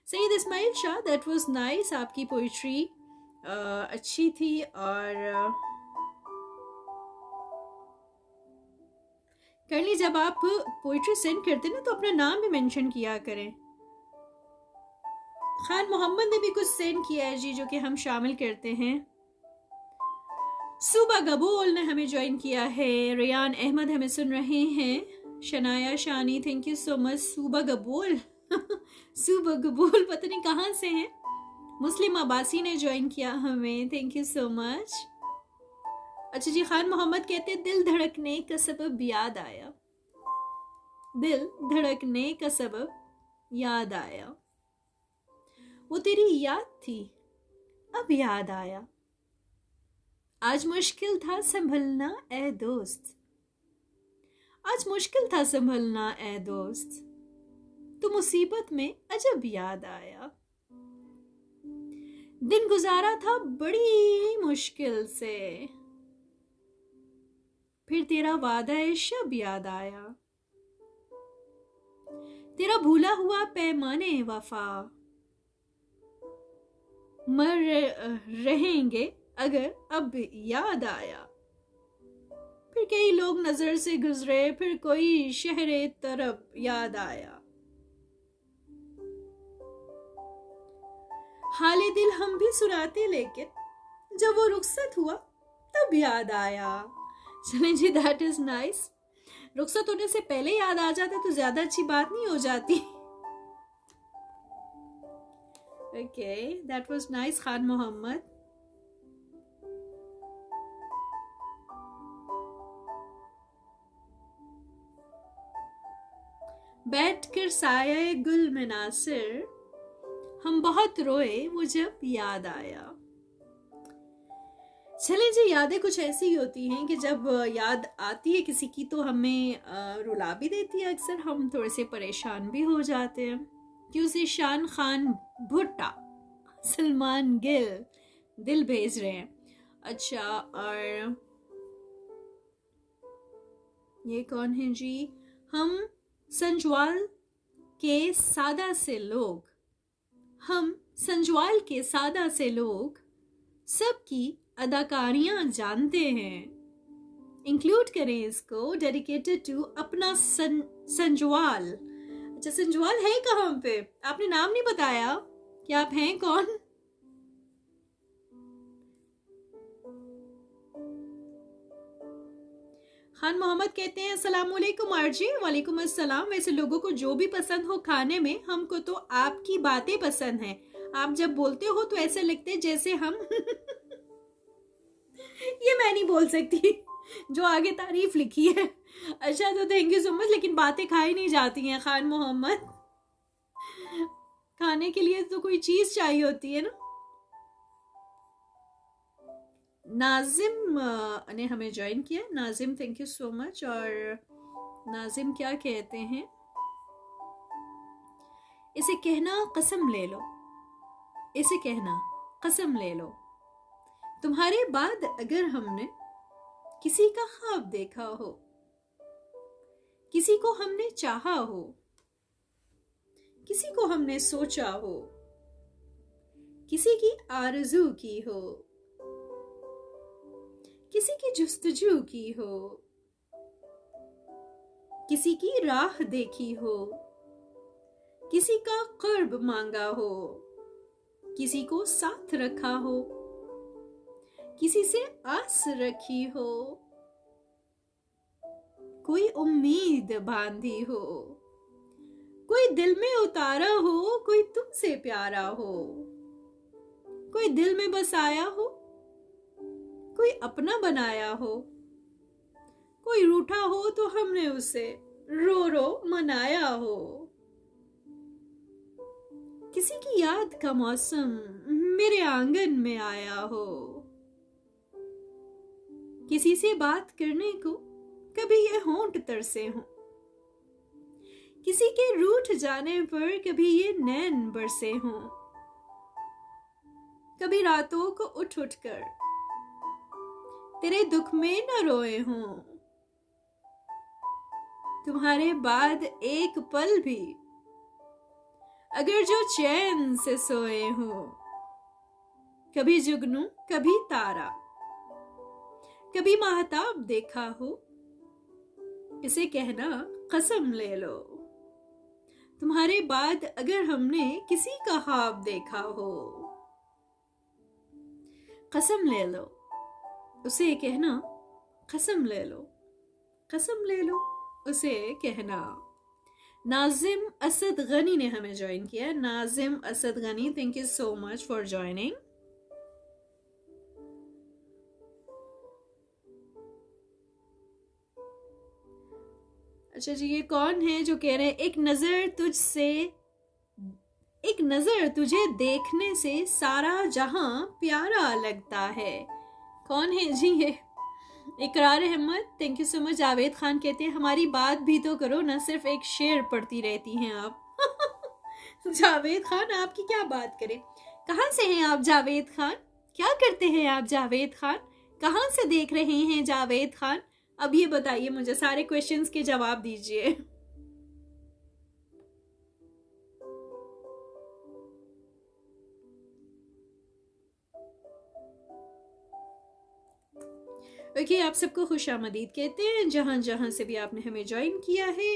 Saeed Ismail Shah, that was nice. आपकी पोइट्री अच्छी थी। और करली, जब आप पोइट्री सेंड करते ना तो अपना नाम भी मेंशन किया करें। खान मोहम्मद ने भी कुछ सेंड किया है जी, जो कि हम शामिल करते हैं। सूबा गबोल ने हमें ज्वाइन किया है। रियान अहमद हमें सुन रहे हैं। शनाया शानी, थैंक यू सो मच। सूबा गबोल सूबा गबोल पता नहीं कहाँ से हैं। मुस्लिम अब्बासी ने ज्वाइन किया हमें, थैंक यू सो मच। अच्छा जी, खान मोहम्मद कहते हैं दिल धड़कने का सबब याद आया, दिल धड़कने का सबब याद आया, वो तेरी याद थी अब याद आया। आज मुश्किल था संभलना ए दोस्त, आज मुश्किल था संभलना ए दोस्त, तो मुसीबत में अजब याद आया। दिन गुजारा था बड़ी मुश्किल से, फिर तेरा वादा ए शब याद आया। तेरा भूला हुआ पैमाने वफा, मर रहेंगे अगर अब याद आया। फिर कई लोग नजर से गुजरे, फिर कोई शहरे तरफ याद आया। हाले दिल हम भी सुनाते, लेकिन जब वो रुखसत हुआ तब याद आया। चलें जी, दैट इज नाइस। रुखसत होने से पहले याद आ जाता तो ज्यादा अच्छी बात नहीं हो जाती। Okay, that was nice, Khan Mohammad. बैठकर साये गुल में नासिर, हम बहुत रोए वो जब याद आया। चले जी, यादें कुछ ऐसी होती हैं कि जब याद आती है किसी की तो हमें रुला भी देती है। अक्सर हम थोड़े से परेशान भी हो जाते हैं कि उसे शान खान भुट्टा, सलमान गिल दिल भेज रहे हैं। अच्छा, और ये कौन है जी? हम संजवाल के सादा से लोग, हम संजवाल के सादा से लोग सबकी अदाकारियां जानते हैं। इंक्लूड करें इसको, डेडिकेटेड टू अपना संजवाल। अच्छा, संजवाल है कहाँ पे? आपने नाम नहीं बताया कि आप हैं कौन? खान मोहम्मद कहते हैं अस्सलाम वालेकुम आरजी। वालेकुम अस्सलाम। वैसे लोगों को जो भी पसंद हो खाने में, हमको तो आपकी बातें पसंद हैं। आप जब बोलते हो तो ऐसे लगते जैसे हम ये मैं नहीं बोल सकती जो आगे तारीफ लिखी है। अच्छा, तो थैंक यू सो मच। लेकिन बातें खाई नहीं जाती हैं खान मोहम्मद, खाने के लिए तो कोई चीज चाहिए होती है ना। नाजिम ने हमें ज्वाइन किया। Nazim, thank you so much. और नाजिम क्या कहते हैं? इसे कहना कसम ले लो, इसे कहना कसम ले लो। तुम्हारे बाद अगर हमने किसी का ख्वाब देखा हो, किसी को हमने चाहा हो, किसी को हमने सोचा हो, किसी की आरज़ू की हो, किसी की जुस्तजू की हो, किसी की राह देखी हो, किसी का क़ुर्ब मांगा हो, किसी को साथ रखा हो, किसी से आस रखी हो, कोई उम्मीद बांधी हो, कोई दिल में उतारा हो, कोई तुमसे प्यारा हो, कोई दिल में बसाया हो, कोई अपना बनाया हो, कोई रूठा हो तो हमने उसे रो रो मनाया हो, किसी की याद का मौसम मेरे आंगन में आया हो, किसी से बात करने को कभी ये होंठ तरसे हों, किसी के रूठ जाने पर कभी ये नैन बरसे हों, कभी रातों को उठ उठ कर तेरे दुख में न रोए हों, तुम्हारे बाद एक पल भी अगर जो चैन से सोए हों, कभी जुगनू कभी तारा, कभी महताब देखा हो, इसे कहना कसम ले लो। तुम्हारे बाद अगर हमने किसी का ख्वाब देखा हो, कसम ले लो, उसे कहना कसम ले लो, कसम ले लो, उसे कहना। नाजिम असद गनी ने हमें ज्वाइन किया। Nazim Asad Ghani, thank you so much for joining. अच्छा जी, ये कौन है जो कह रहे हैं एक नजर तुझे देखने से सारा जहां प्यारा लगता है। कौन है जी ये? Iqrar Ahmed, thank you so much. Javed Khan कहते हैं हमारी बात भी तो करो ना, सिर्फ एक शेर पढ़ती रहती हैं आप। जावेद खान, आपकी क्या बात करें? कहाँ से हैं आप जावेद खान? क्या करते हैं आप जावेद खान? कहाँ से देख रहे हैं जावेद खान? अब ये बताइए मुझे, सारे क्वेश्चंस के जवाब दीजिए। ओके, आप सबको खुशामदीद कहते हैं जहां जहां से भी आपने हमें ज्वाइन किया है।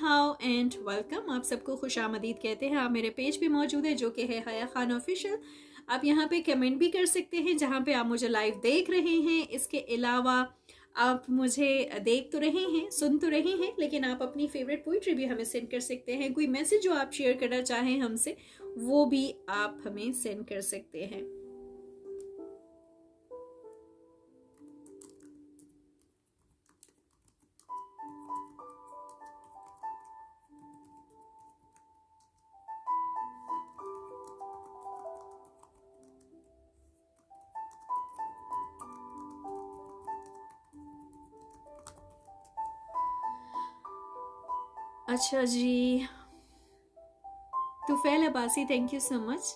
How and welcome. आप सबको खुशामदीद कहते हैं। आप मेरे पेज पे मौजूद है जो कि है हया खान ऑफिशियल। आप यहाँ पे कमेंट भी कर सकते हैं जहाँ पे आप मुझे लाइव देख रहे हैं। इसके अलावा आप मुझे देख तो रहे हैं, सुन तो रहे हैं, लेकिन आप अपनी फेवरेट पोइट्री भी हमें सेंड कर सकते हैं। कोई मैसेज जो आप शेयर करना चाहें हमसे, वो भी आप हमें सेंड कर सकते हैं। अच्छा जी, Tufail Abbasi, thank you so much.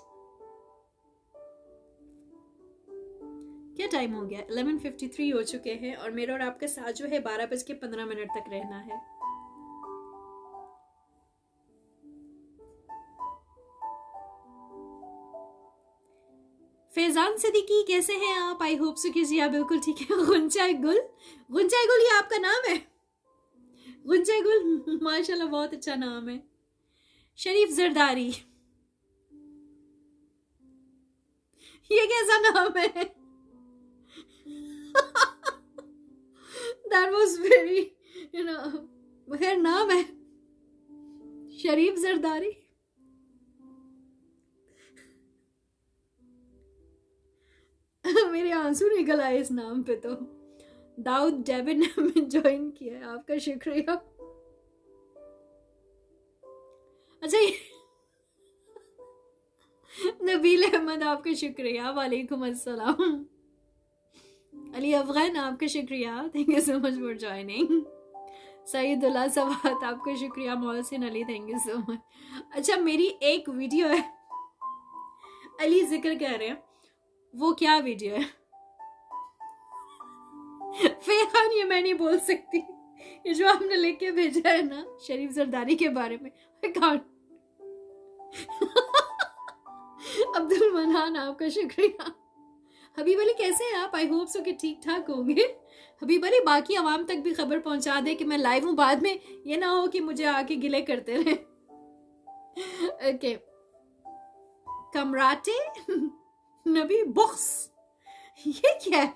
क्या टाइम हो गया? 11:53 हो चुके हैं और मेरा और आपके साथ जो है 12:15 तक रहना है। फैजान सिद्दीकी, कैसे हैं आप? आई होप सो कि जी आप बिल्कुल ठीक है। गुंजा गुल, गुंजा गुल ये आपका नाम है? गुंजा गुल माशाल्लाह बहुत अच्छा नाम है। शरीफ जरदारी, ये कैसा नाम है? That was very, खैर नाम है शरीफ जरदारी। मेरे आंसू निकल आए इस नाम पे तो। दाऊद डेविड ने हमें ज्वाइन किया है, आपका शुक्रिया। अच्छा नबील अहमद आपका शुक्रिया, वालेकुम अस्सलाम। अली अफगान आपका शुक्रिया, thank you so much for joining. Saidullah Swat आपका शुक्रिया। Mohsin Ali thank you so much. अच्छा, मेरी एक वीडियो है, अली जिक्र कह रहे हैं, वो क्या वीडियो है? फेहान, ये मैं नहीं बोल सकती, ये जो आपने लिख के भेजा है ना शरीफ जरदारी के बारे में, अब्दुल मनान आपका शुक्रिया। हबीब अली कैसे हैं आप? आई होप सो कि ठीक ठाक होंगे। हबीब अली बाकी आवाम तक भी खबर पहुंचा दे कि मैं लाइव हूं, बाद में ये ना हो कि मुझे आके गिले करते रहे। ओके, कमराटे नबी बुक्स, ये क्या है?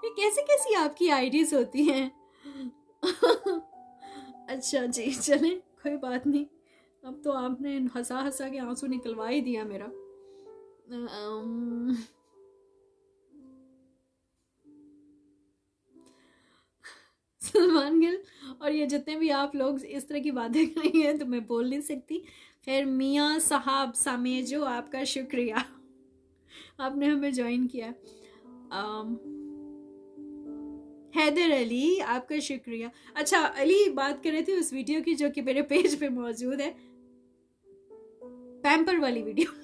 ये कैसी कैसी आपकी आईडीज होती हैं? अच्छा जी, चलें, कोई बात नहीं। अब तो आपने हंसा हंसा के आंसू निकलवा ही दिया मेरा। सलमान गिल और ये जितने भी आप लोग इस तरह की बातें कर रही हैं तो मैं बोल नहीं सकती। खैर, मियाँ साहब सामेजो आपका शुक्रिया, आपने हमें ज्वाइन किया। हैदर अली आपका शुक्रिया। अच्छा, अली बात कर रहे थे उस वीडियो की जो कि मेरे पेज पे मौजूद है, पैम्पर वाली वीडियो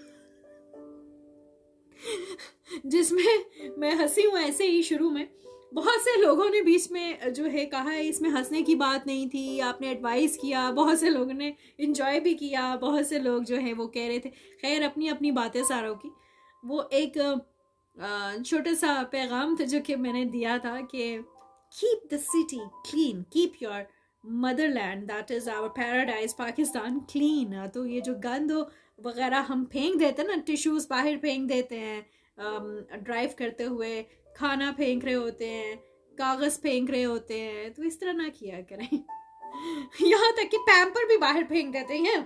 जिसमें मैं हंसी हूँ ऐसे ही शुरू में। बहुत से लोगों ने बीच में जो है कहा है इसमें हंसने की बात नहीं थी, आपने एडवाइस किया, बहुत से लोगों ने इंजॉय भी किया, बहुत से लोग जो है वो कह रहे थे। खैर, अपनी अपनी बातें सारों की। वो एक छोटा सा पैगाम था जो कि मैंने दिया था कि keep the city clean, keep your motherland that is our paradise Pakistan clean. तो ये जो गंद वगैरह हम फेंक देते हैं ना, टिश्यूज़ बाहर फेंक देते हैं, ड्राइव करते हुए खाना फेंक रहे होते हैं, कागज़ फेंक रहे होते हैं, तो इस तरह ना किया करें। यहाँ तक कि पैम्पर भी बाहर फेंक देते हैं,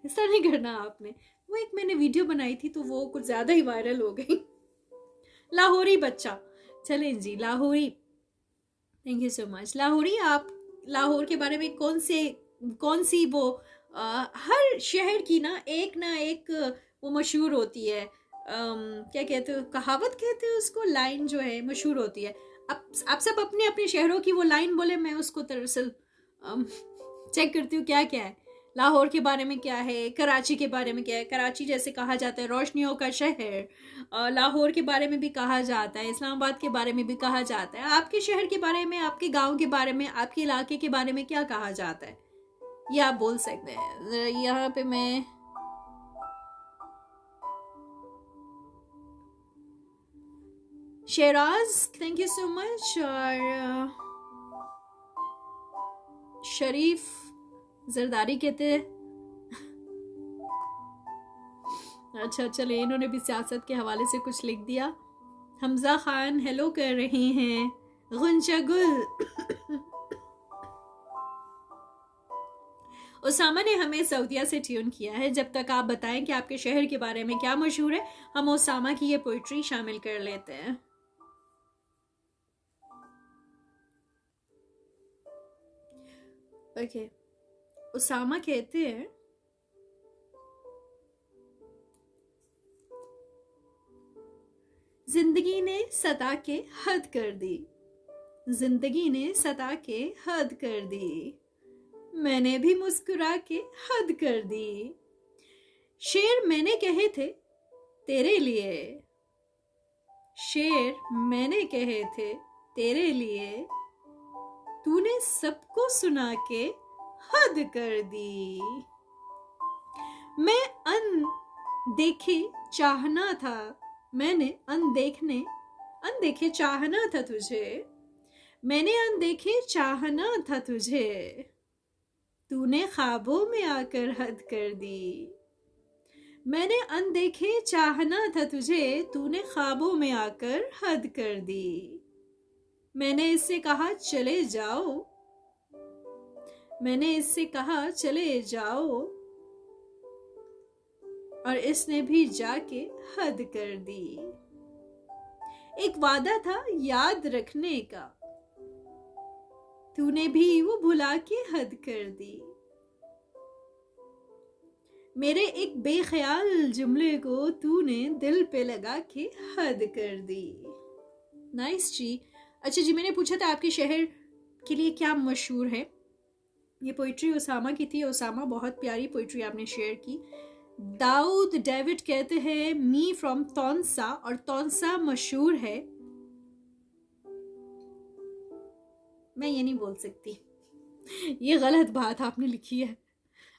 इस तरह नहीं करना आपने। वो एक मैंने वीडियो बनाई थी तो वो कुछ ज़्यादा ही वायरल हो गई। लाहौरी बच्चा, चलें जी, Lahori thank you so much. Lahori, आप लाहौर के बारे में कौन सी वो हर शहर की ना एक वो मशहूर होती है, क्या कहते हो, कहावत कहते हैं उसको, लाइन जो है मशहूर होती है। आप सब अपने अपने शहरों की वो लाइन बोले, मैं उसको दरअसल चेक करती हूँ क्या क्या है। लाहौर के बारे में क्या है, कराची के बारे में क्या है। कराची जैसे कहा जाता है रोशनियों का शहर, लाहौर के बारे में भी कहा जाता है, इस्लामाबाद के बारे में भी कहा जाता है। आपके शहर के बारे में, आपके गांव के बारे में, आपके इलाके के बारे में क्या कहा जाता है, ये आप बोल सकते हैं। यहाँ पे मैं शेराज थैंक यू सो मच, और शरीफ जरदारी कहते हैं। अच्छा, चले, इन्होंने भी सियासत के हवाले से कुछ लिख दिया। हमजा खान हेलो कर रहे हैं। गुंजा गुल उसामा ने हमें सऊदिया से ट्यून किया है। जब तक आप बताएं कि आपके शहर के बारे में क्या मशहूर है, हम उसामा की ये पोइट्री शामिल कर लेते हैं। ओके, उसामा कहते हैं, जिंदगी ने सता के हद कर दी, जिंदगी ने सता के हद कर दी, मैंने भी मुस्कुरा के हद कर दी। शेर मैंने कहे थे तेरे लिए, शेर मैंने कहे थे तेरे लिए, तूने सबको सुना के हद कर दी। मैं अनदेखे चाहना था, मैंने अनदेखे चाहना था तुझे, मैंने अनदेखे चाहना था तुझे, तूने ख्वाबों में आकर हद कर दी। मैंने अनदेखे चाहना था तुझे, तूने ख्वाबों में आकर हद कर दी। मैंने इससे कहा चले जाओ, मैंने इससे कहा चले जाओ, और इसने भी जाके हद कर दी। एक वादा था याद रखने का, तूने भी वो भुला के हद कर दी। मेरे एक बेख्याल जुमले को तूने दिल पे लगा के हद कर दी। नाइस जी। अच्छा जी, मैंने पूछा था आपके शहर के लिए क्या मशहूर है। ये पोइट्री ओसामा की थी। ओसामा, बहुत प्यारी पोइट्री आपने शेयर की। दाऊद डेविड कहते हैं मी फ्रॉम तौनसा, और तौनसा मशहूर है। मैं ये नहीं बोल सकती, ये गलत बात आपने लिखी है।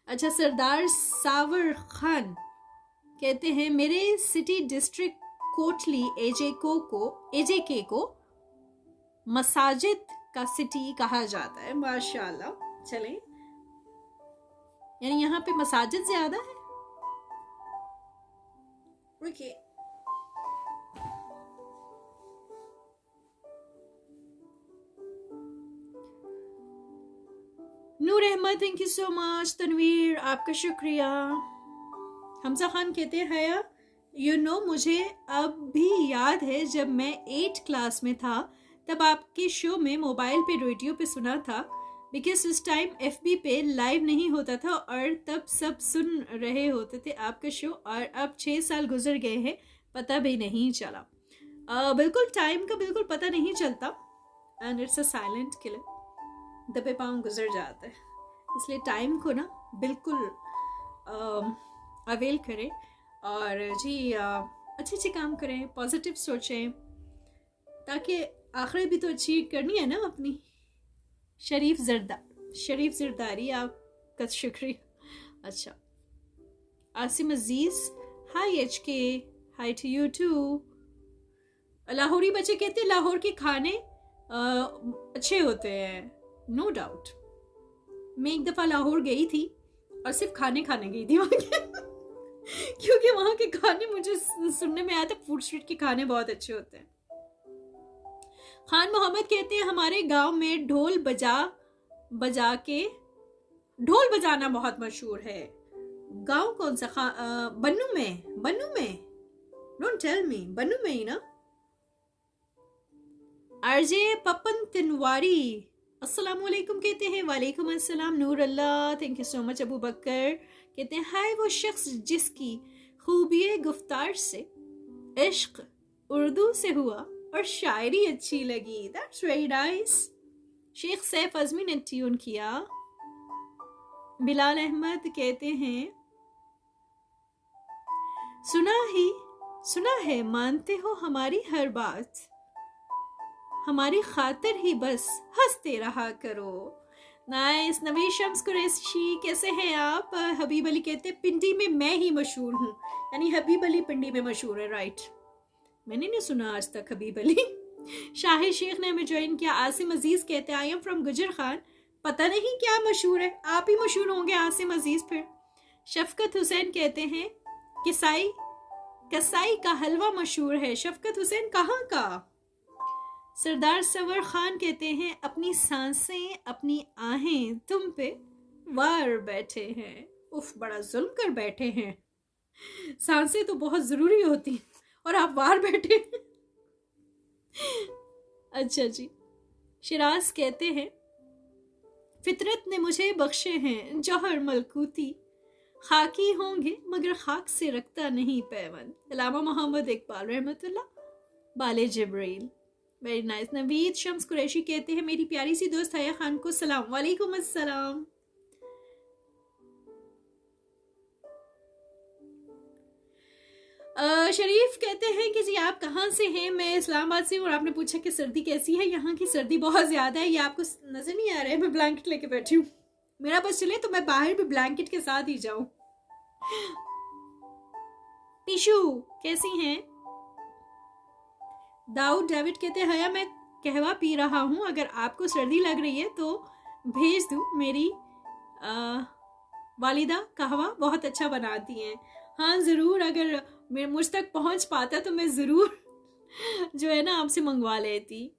अच्छा, सरदार सावर खान कहते हैं मेरे सिटी डिस्ट्रिक्ट कोटली एजेके को मसाजिद का सिटी कहा जाता है। माशाल्लाह। चलें, यानी यहाँ पे मसाजिद ज्यादा है। Okay. Noor Ahmed, thank you so much. Tanveer, आपका शुक्रिया। हमजा खान कहते हैं यू नो मुझे अब भी याद है जब मैं 8th क्लास में था तब आपके शो में मोबाइल पे रेडियो पे सुना था, बिकॉज उस टाइम FB पे लाइव नहीं होता था और तब सब सुन रहे होते थे आपका शो, और अब 6 साल गुजर गए हैं, पता भी नहीं चला। बिल्कुल टाइम का बिल्कुल पता नहीं चलता, and it's a silent killer. दबे पाँव गुजर जाता है, इसलिए टाइम को ना बिल्कुल अवेल करें और जी अच्छे अच्छे काम करें, पॉजिटिव सोचें, ताकि आखिरत भी तो अच्छी करनी है ना अपनी। शरीफ जरदारी, आपका शुक्रिया। अच्छा, Asim Aziz, hi HK, hi to you too. लाहौरी बच्चे कहते हैं लाहौर के खाने अच्छे होते हैं, नो डाउट। मैं एक दफा लाहौर गई थी और सिर्फ खाने गई थी वहां के क्योंकि वहां के खाने मुझे सुनने में आया था फूड स्ट्रीट के खाने बहुत अच्छे होते हैं। खान मोहम्मद कहते हैं हमारे गांव में ढोल बजाना बहुत मशहूर है। गांव कौन सा? बन्नू में डोंट टेल मी, बन्नू में ही ना। RJ पपन तिनवारी अस्सलाम वालेकुम कहते हैं। वालेकुम अस्सलाम Noor Allah, thank you so much. Abu Bakar कहते हैं हाय वो शख्स जिसकी खूबिये गुफ्तार से इश्क उर्दू से हुआ और शायरी अच्छी लगी, that's very nice. Sheikh Saif Azmi ने ट्यून किया। बिलाल अहमद कहते हैं सुना है मानते हो हमारी हर बात, हमारी खातिर ही बस हंसते रहा करो। नाइस। नवीर शम्स कुरैशी कैसे हैं आप? हबीब अली कहते हैं पिंडी में मैं ही मशहूर हूँ, यानी हबीब अली पिंडी में मशहूर है, राइट। मैंने नहीं सुना आज तक हबीब अली। शाहिद शेख ने हमें ज्वाइन किया। आसिम अजीज कहते हैं आई एम फ्रॉम गुजर खान, पता नहीं क्या मशहूर है, आप ही मशहूर होंगे आसिम अजीज फिर। शफकत हुसैन कहते हैं कसाई का हलवा मशहूर है। शफकत हुसैन कहाँ का? सरदार सवर खान कहते हैं अपनी सांसें अपनी आहें तुम पे वार बैठे हैं। उफ, बड़ा जुल्म कर बैठे हैं। सांसें तो बहुत जरूरी होती और आप वार बैठे हैं। अच्छा जी। शिराज कहते हैं फितरत ने मुझे बख्शे हैं जौहर मलकूती, खाकी होंगे मगर खाक से रखता नहीं पैवन। अलामा मोहम्मद इकबाल रहमतुल्लाह बाले जिब्रील, वेरी नाइस। नवीद शम्स कुरैशी कहते हैं मेरी प्यारी सी दोस्त हया खान को सलाम। वालेकुम अस्सलाम। शरीफ कहते हैं कि जी आप कहाँ से हैं? मैं इस्लामाबाद से हूँ। और आपने पूछा कि सर्दी कैसी है? यहाँ की सर्दी बहुत ज्यादा है, ये आपको नजर नहीं आ रहा है, मैं ब्लैंकेट लेके बैठी हूँ। मेरा बस चले तो मैं बाहर भी ब्लैंकेट के साथ ही जाऊं। पिशु कैसी हैं? दाऊद डेविड कहते हैं हया मैं कहवा पी रहा हूँ, अगर आपको सर्दी लग रही है तो भेज दूँ, मेरी वालिदा कहवा बहुत अच्छा बनाती हैं। हाँ ज़रूर, अगर मुझ तक पहुँच पाता तो मैं ज़रूर जो है ना आपसे मंगवा लेती।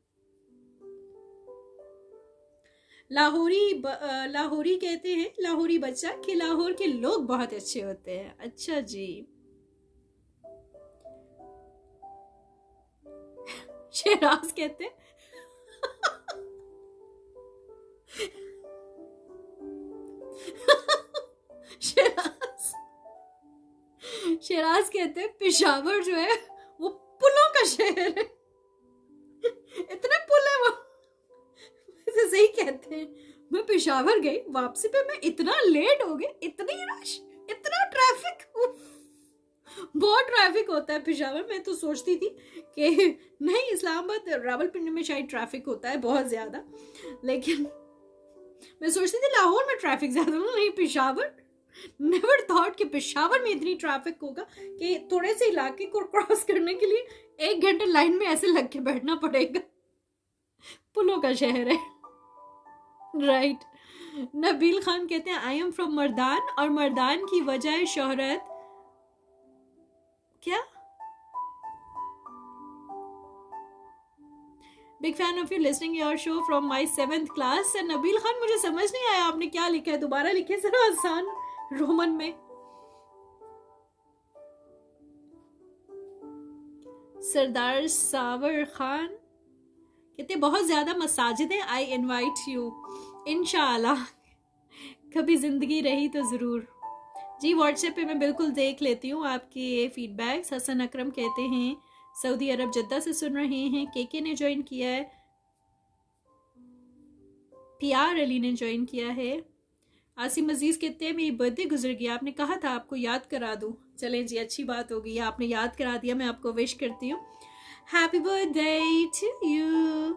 लाहौरी कहते हैं लाहौरी बच्चा कि लाहौर के लोग बहुत अच्छे होते हैं। अच्छा जी। शेराज कहते हैं शेराज शेराज कहते हैं पेशावर जो है वो पुलों का शहर है। इतने पुल है वो, वैसे सही कहते हैं। मैं पेशावर गई, वापसी पे मैं इतना लेट हो गई, इतनी रश, इतना ट्रैफिक, बहुत ट्रैफिक होता है पेशावर में। तो सोचती थी कि नहीं, इस्लामाबाद रावलपिंडी में शायद ट्रैफिक होता है बहुत ज्यादा, लेकिन मैं सोचती थी लाहौर में ट्रैफिक ज्यादा होगा, नहीं पेशावर। नेवर थॉट कि पेशावर में इतनी ट्रैफिक होगा कि थोड़े से इलाके को क्रॉस करने के लिए 1 घंटे लाइन में ऐसे लग के बैठना पड़ेगा। पुलों का शहर है, राइट। नबील खान कहते हैं आई एम फ्रॉम मर्दान, और मर्दान की वजह शोहरत क्या, big fan of you, listening your show from my 7th class. Nabeel Khan मुझे समझ नहीं आया आपने क्या लिखा है, दोबारा लिखे जरा आसान रोमन में। सरदार सावर खान कहते बहुत ज्यादा मसाजिद है, आई इनवाइट यू, इंशाल्लाह कभी जिंदगी रही तो जरूर। जी व्हाट्सएप पे मैं बिल्कुल देख लेती हूँ आपके ये फीडबैक्स। हसन अकरम कहते हैं सऊदी अरब जद्दा से सुन रहे हैं। केके ने ज्वाइन किया है, पियार अली ने ज्वाइन किया है। आसिम अजीज कहते हैं मेरी बर्थडे गुजर गया, आपने कहा था आपको याद करा दूं। चलें जी, अच्छी बात हो गई, आपने याद करा दिया, मैं आपको विश करती हूँ। Happy birthday to you,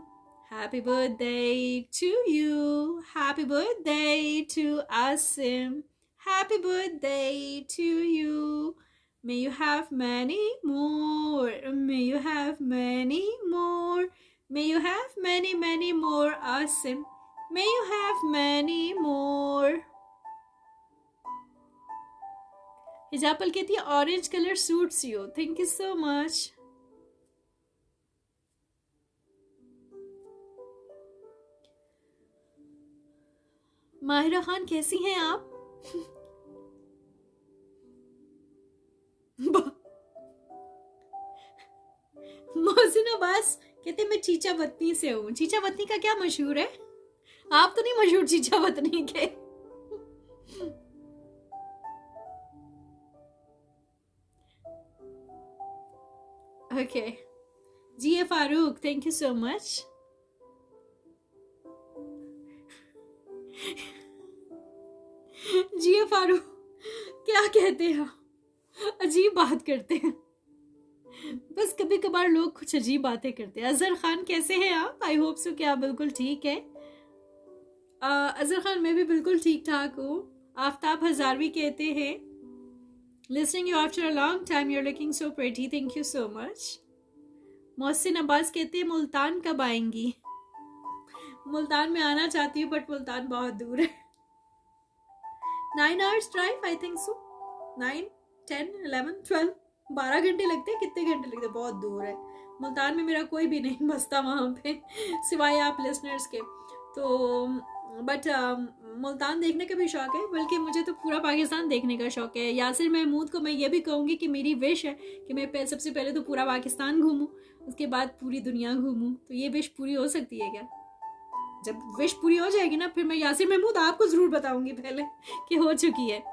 happy birthday to you, happy birthday to Asim, happy birthday to you. May you have many more, may you have many more, may you have many, many more, Asim, may you have many more। हिजापल कहती है orange colour suits you, thank you so much. Mahira Khan कैसी हैं आप? मोहसिन अब्बास कहते मैं चीचा वतनी से हूँ। चीचा वतनी का क्या मशहूर है? आप तो नहीं मशहूर चीचा वतनी के। ओके जी, A Farooq thank you so much. जी ए फारूक क्या कहते हैं, अजीब बात करते हैं, बस कभी कभार लोग कुछ अजीब बातें करते हैं। अजहर खान कैसे हैं आप? आई होप सो कि आप बिल्कुल ठीक है। अजहर खान मैं भी बिल्कुल ठीक ठाक हूँ। आफ्ताब हजारवी कहते हैं listening you after a long time, you are looking so pretty, thank you so much. Mohsin Abbas कहते हैं मुल्तान कब आएंगी? मुल्तान में आना चाहती हूँ बट मुल्तान बहुत दूर है। 9 hours drive, I think so 9, 10, 11, 12, 12 घंटे लगते हैं, कितने घंटे लगते हैं, बहुत दूर है। मुल्तान में मेरा कोई भी नहीं बसता वहाँ पे सिवाय आप लिसनर्स के। तो बट मुल्तान देखने का भी शौक है, बल्कि मुझे तो पूरा पाकिस्तान देखने का शौक है। यासिर महमूद को मैं ये भी कहूँगी कि मेरी विश है कि मैं सबसे पहले तो पूरा पाकिस्तान घूमूँ, उसके बाद पूरी दुनिया घूमूँ। तो ये विश पूरी हो सकती है क्या? जब विश पूरी हो जाएगी ना, फिर मैं यासिर महमूद आपको जरूर बताऊंगी पहले कि हो चुकी है।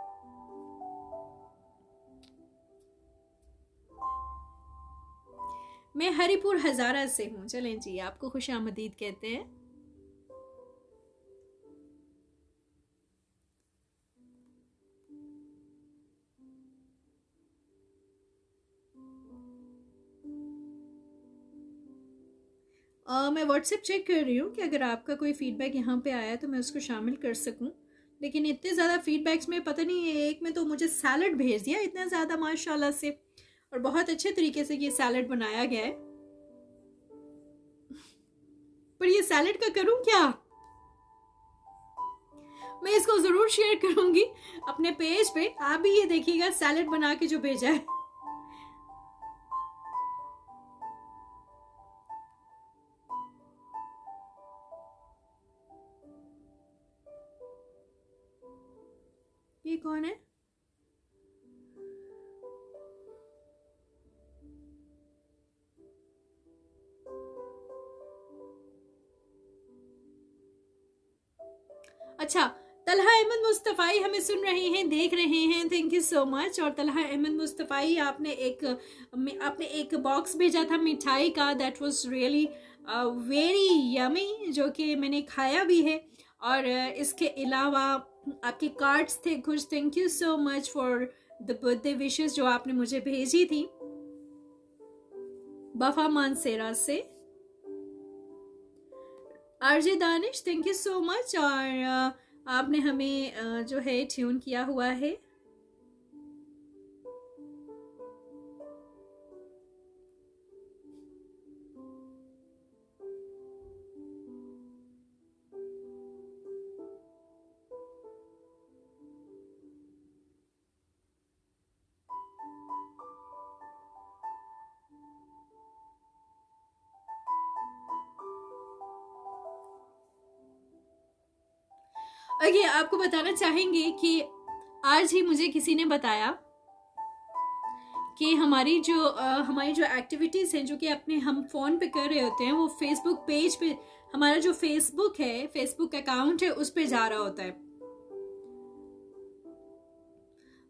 मैं हरिपुर हजारा से हूँ। चलें जी, आपको खुश आमदीद कहते हैं। मैं व्हाट्सएप चेक कर रही हूँ कि अगर आपका कोई फीडबैक यहाँ पे आया तो मैं उसको शामिल कर सकूँ, लेकिन इतने ज़्यादा फीडबैक्स में पता नहीं, एक में तो मुझे सैलड भेज दिया इतना ज़्यादा माशाल्लाह से, और बहुत अच्छे तरीके से ये सैलड बनाया गया है, पर ये सैलड का करूँ क्या? मैं इसको ज़रूर शेयर करूँगी अपने पेज पे, आप भी ये देखिएगा सैलड बना के जो भेजा है। ये कौन है? अच्छा, तलहा अहमद मुस्तफ़ाई हमें सुन रहे हैं, देख रहे हैं, थैंक यू सो मच। और तलहा अहमद मुस्तफ़ाई आपने एक बॉक्स भेजा था मिठाई का, that was really very yummy, जो कि मैंने खाया भी है। और इसके अलावा आपके कार्ड्स थे कुछ, thank you so much for the birthday wishes जो आपने मुझे भेजी थी बफा मानसेरा से। RJ Danish thank you so much, और आपने हमें जो है ट्यून किया हुआ है। ओके, आपको बताना चाहेंगे कि आज ही मुझे किसी ने बताया कि हमारी जो एक्टिविटीज़ हैं जो कि हम फ़ोन पे कर रहे होते हैं, वो फेसबुक पेज पे, हमारा जो फेसबुक है, फेसबुक अकाउंट है, उस पे जा रहा होता है।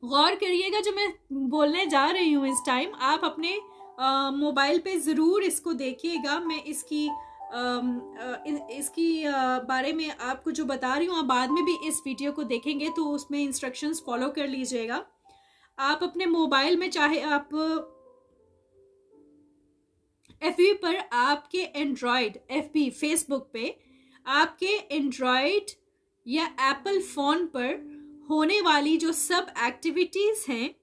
गौर करिएगा जो मैं बोलने जा रही हूँ इस टाइम, आप अपने मोबाइल पे ज़रूर इसको देखिएगा। मैं इसकी बारे में आपको जो बता रही हूँ, आप बाद में भी इस वीडियो को देखेंगे तो उसमें इंस्ट्रक्शंस फॉलो कर लीजिएगा। आप अपने मोबाइल में, चाहे आप एफबी पर, आपके एंड्रॉयड एफबी फेसबुक पे आपके एंड्रॉयड या एप्पल फ़ोन पर होने वाली जो सब एक्टिविटीज़ हैं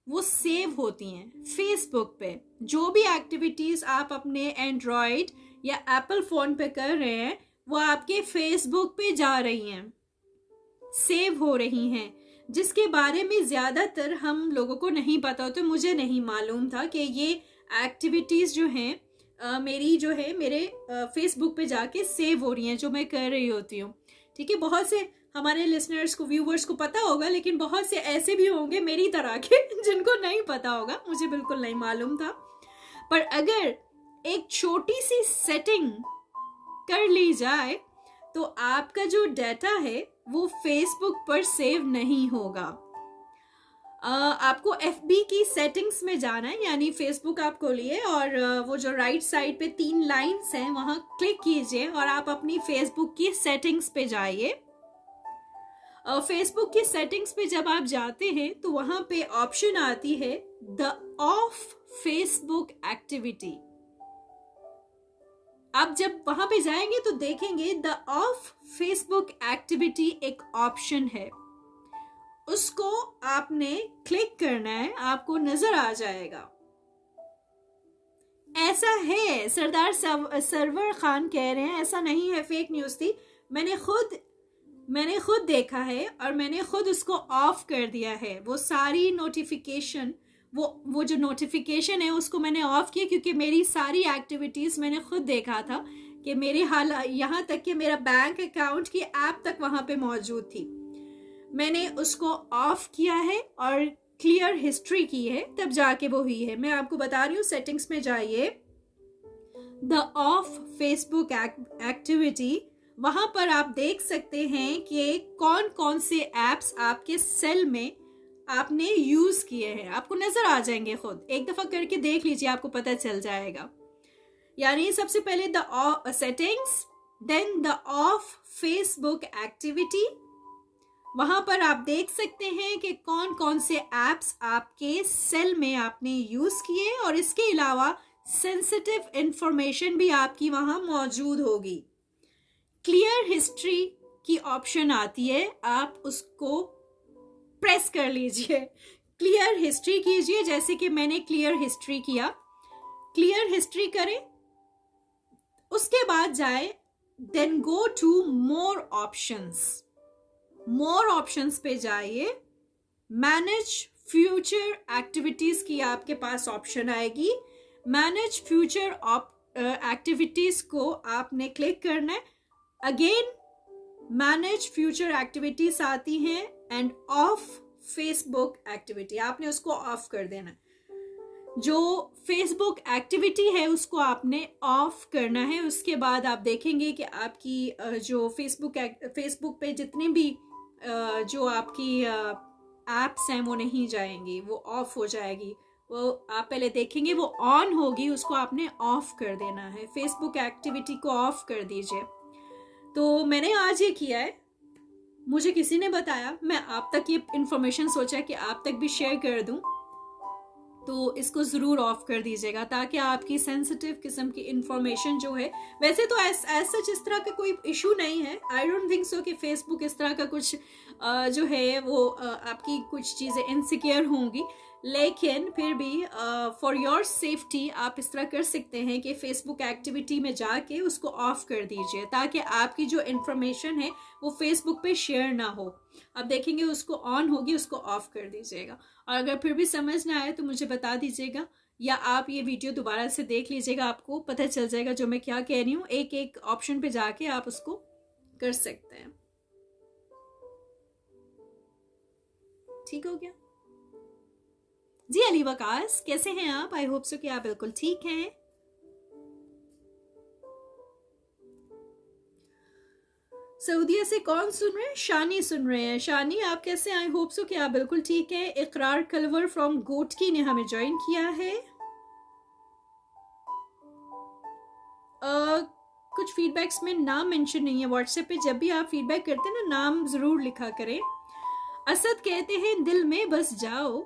वो सेव होती हैं फेसबुक पे। जो भी एक्टिविटीज़ आप अपने एंड्रॉयड या एप्पल फ़ोन पे कर रहे हैं वो आपके फेसबुक पे जा रही हैं, सेव हो रही हैं, जिसके बारे में ज़्यादातर हम लोगों को नहीं पता होता। मुझे नहीं मालूम था कि ये एक्टिविटीज़ जो हैं मेरी जो है मेरे फेसबुक पे जाके सेव हो रही हैं, जो मैं कर रही होती हूँ। ठीक है, बहुत से हमारे लिसनर्स को, व्यूवर्स को पता होगा, लेकिन बहुत से ऐसे भी होंगे मेरी तरह के जिनको नहीं पता होगा। मुझे बिल्कुल नहीं मालूम था। पर अगर एक छोटी सी सेटिंग कर ली जाए तो आपका जो डाटा है वो फेसबुक पर सेव नहीं होगा। आपको FB की सेटिंग्स में जाना है, यानी फेसबुक आप खोलिए और वो जो राइट साइड पे 3 लाइंस हैं वहां क्लिक कीजिए और आप अपनी फेसबुक की सेटिंग्स पे जाइए। फेसबुक की सेटिंग्स पे जब आप जाते हैं तो वहां पे ऑप्शन आती है द ऑफ फेसबुक एक्टिविटी। आप जब वहां पे जाएंगे तो देखेंगे द ऑफ फेसबुक एक्टिविटी एक ऑप्शन है, उसको आपने क्लिक करना है, आपको नजर आ जाएगा। ऐसा है, सरदार सरवर खान कह रहे हैं, ऐसा नहीं है, फेक न्यूज थी। मैंने खुद देखा है और मैंने खुद उसको ऑफ कर दिया है। वो सारी नोटिफिकेशन, वो जो नोटिफिकेशन है उसको मैंने ऑफ किया, क्योंकि मेरी सारी एक्टिविटीज मैंने खुद देखा था कि मेरे हाल, यहाँ तक कि मेरा बैंक अकाउंट की ऐप तक वहां पे मौजूद थी। मैंने उसको ऑफ किया है और क्लियर हिस्ट्री की है, तब जाके वो हुई है। मैं आपको बता रही हूँ, सेटिंग्स में जाइए, द ऑफ फेसबुक एक्टिविटी, वहां पर आप देख सकते हैं कि कौन कौन से एप्स आपके सेल में आपने यूज किए हैं, आपको नजर आ जाएंगे। खुद एक दफा करके देख लीजिए, आपको पता चल जाएगा। यानी सबसे पहले the settings, then the off Facebook activity. वहां पर आप देख सकते हैं कि कौन कौन से एप्स आपके सेल में आपने यूज किए, और इसके अलावा सेंसिटिव इंफॉर्मेशन भी आपकी वहां मौजूद होगी। क्लियर हिस्ट्री की ऑप्शन आती है, आप उसको प्रेस कर लीजिए, क्लियर हिस्ट्री कीजिए, जैसे कि मैंने क्लियर हिस्ट्री किया। क्लियर हिस्ट्री करें, उसके बाद जाए, then go to more options. More options पे जाइए, मैनेज फ्यूचर एक्टिविटीज की आपके पास ऑप्शन आएगी। मैनेज फ्यूचर एक्टिविटीज को आपने क्लिक करना है। अगेन मैनेज फ्यूचर एक्टिविटीज आती हैं एंड ऑफ फेसबुक एक्टिविटी, आपने उसको ऑफ कर देना है। जो फेसबुक एक्टिविटी है उसको आपने ऑफ करना है। उसके बाद आप देखेंगे कि आपकी जो फेसबुक पे जितने भी जो आपकी एप्स हैं वो नहीं जाएंगी, वो ऑफ हो जाएगी। वो आप पहले देखेंगे वो ऑन होगी, उसको आपने ऑफ कर देना है। फेसबुक एक्टिविटी को ऑफ कर दीजिए। तो मैंने आज ये किया है, मुझे किसी ने बताया, मैं आप तक ये इन्फॉर्मेशन सोचा कि आप तक भी शेयर कर दूं। तो इसको ज़रूर ऑफ कर दीजिएगा ताकि आपकी सेंसिटिव किस्म की इंफॉर्मेशन जो है, वैसे तो सच इस तरह का कोई इशू नहीं है। आई डोंट थिंक सो कि फेसबुक इस तरह का कुछ जो है वो आपकी कुछ चीज़ें इनसिक्योर होंगी, लेकिन फिर भी फॉर योर सेफ्टी आप इस तरह कर सकते हैं कि फेसबुक एक्टिविटी में जाके उसको ऑफ कर दीजिए ताकि आपकी जो इन्फॉर्मेशन है वो फेसबुक पे शेयर ना हो। अब देखेंगे उसको ऑन होगी, उसको ऑफ कर दीजिएगा। और अगर फिर भी समझ ना आए तो मुझे बता दीजिएगा, या आप ये वीडियो दोबारा से देख लीजिएगा, आपको पता चल जाएगा जो मैं क्या कह रही हूँ। एक एक ऑप्शन पे जाके आप उसको कर सकते हैं। ठीक हो गया जी? अली वकास, कैसे हैं आप? आई होप सो कि आप बिल्कुल ठीक हैं। सऊदीया से कौन सुन रहे हैं? शानी सुन रहे हैं। शानी, आप कैसे? आई होप सो कि आप बिल्कुल ठीक हैं। इकरार कलवर फ्रॉम गोटकी ने हमें ज्वाइन किया है। कुछ फीडबैक्स में नाम मेंशन नहीं है। व्हाट्सएप पे जब भी आप फीडबैक करते हैं ना, नाम जरूर लिखा करें। असद कहते हैं दिल में बस जाओ,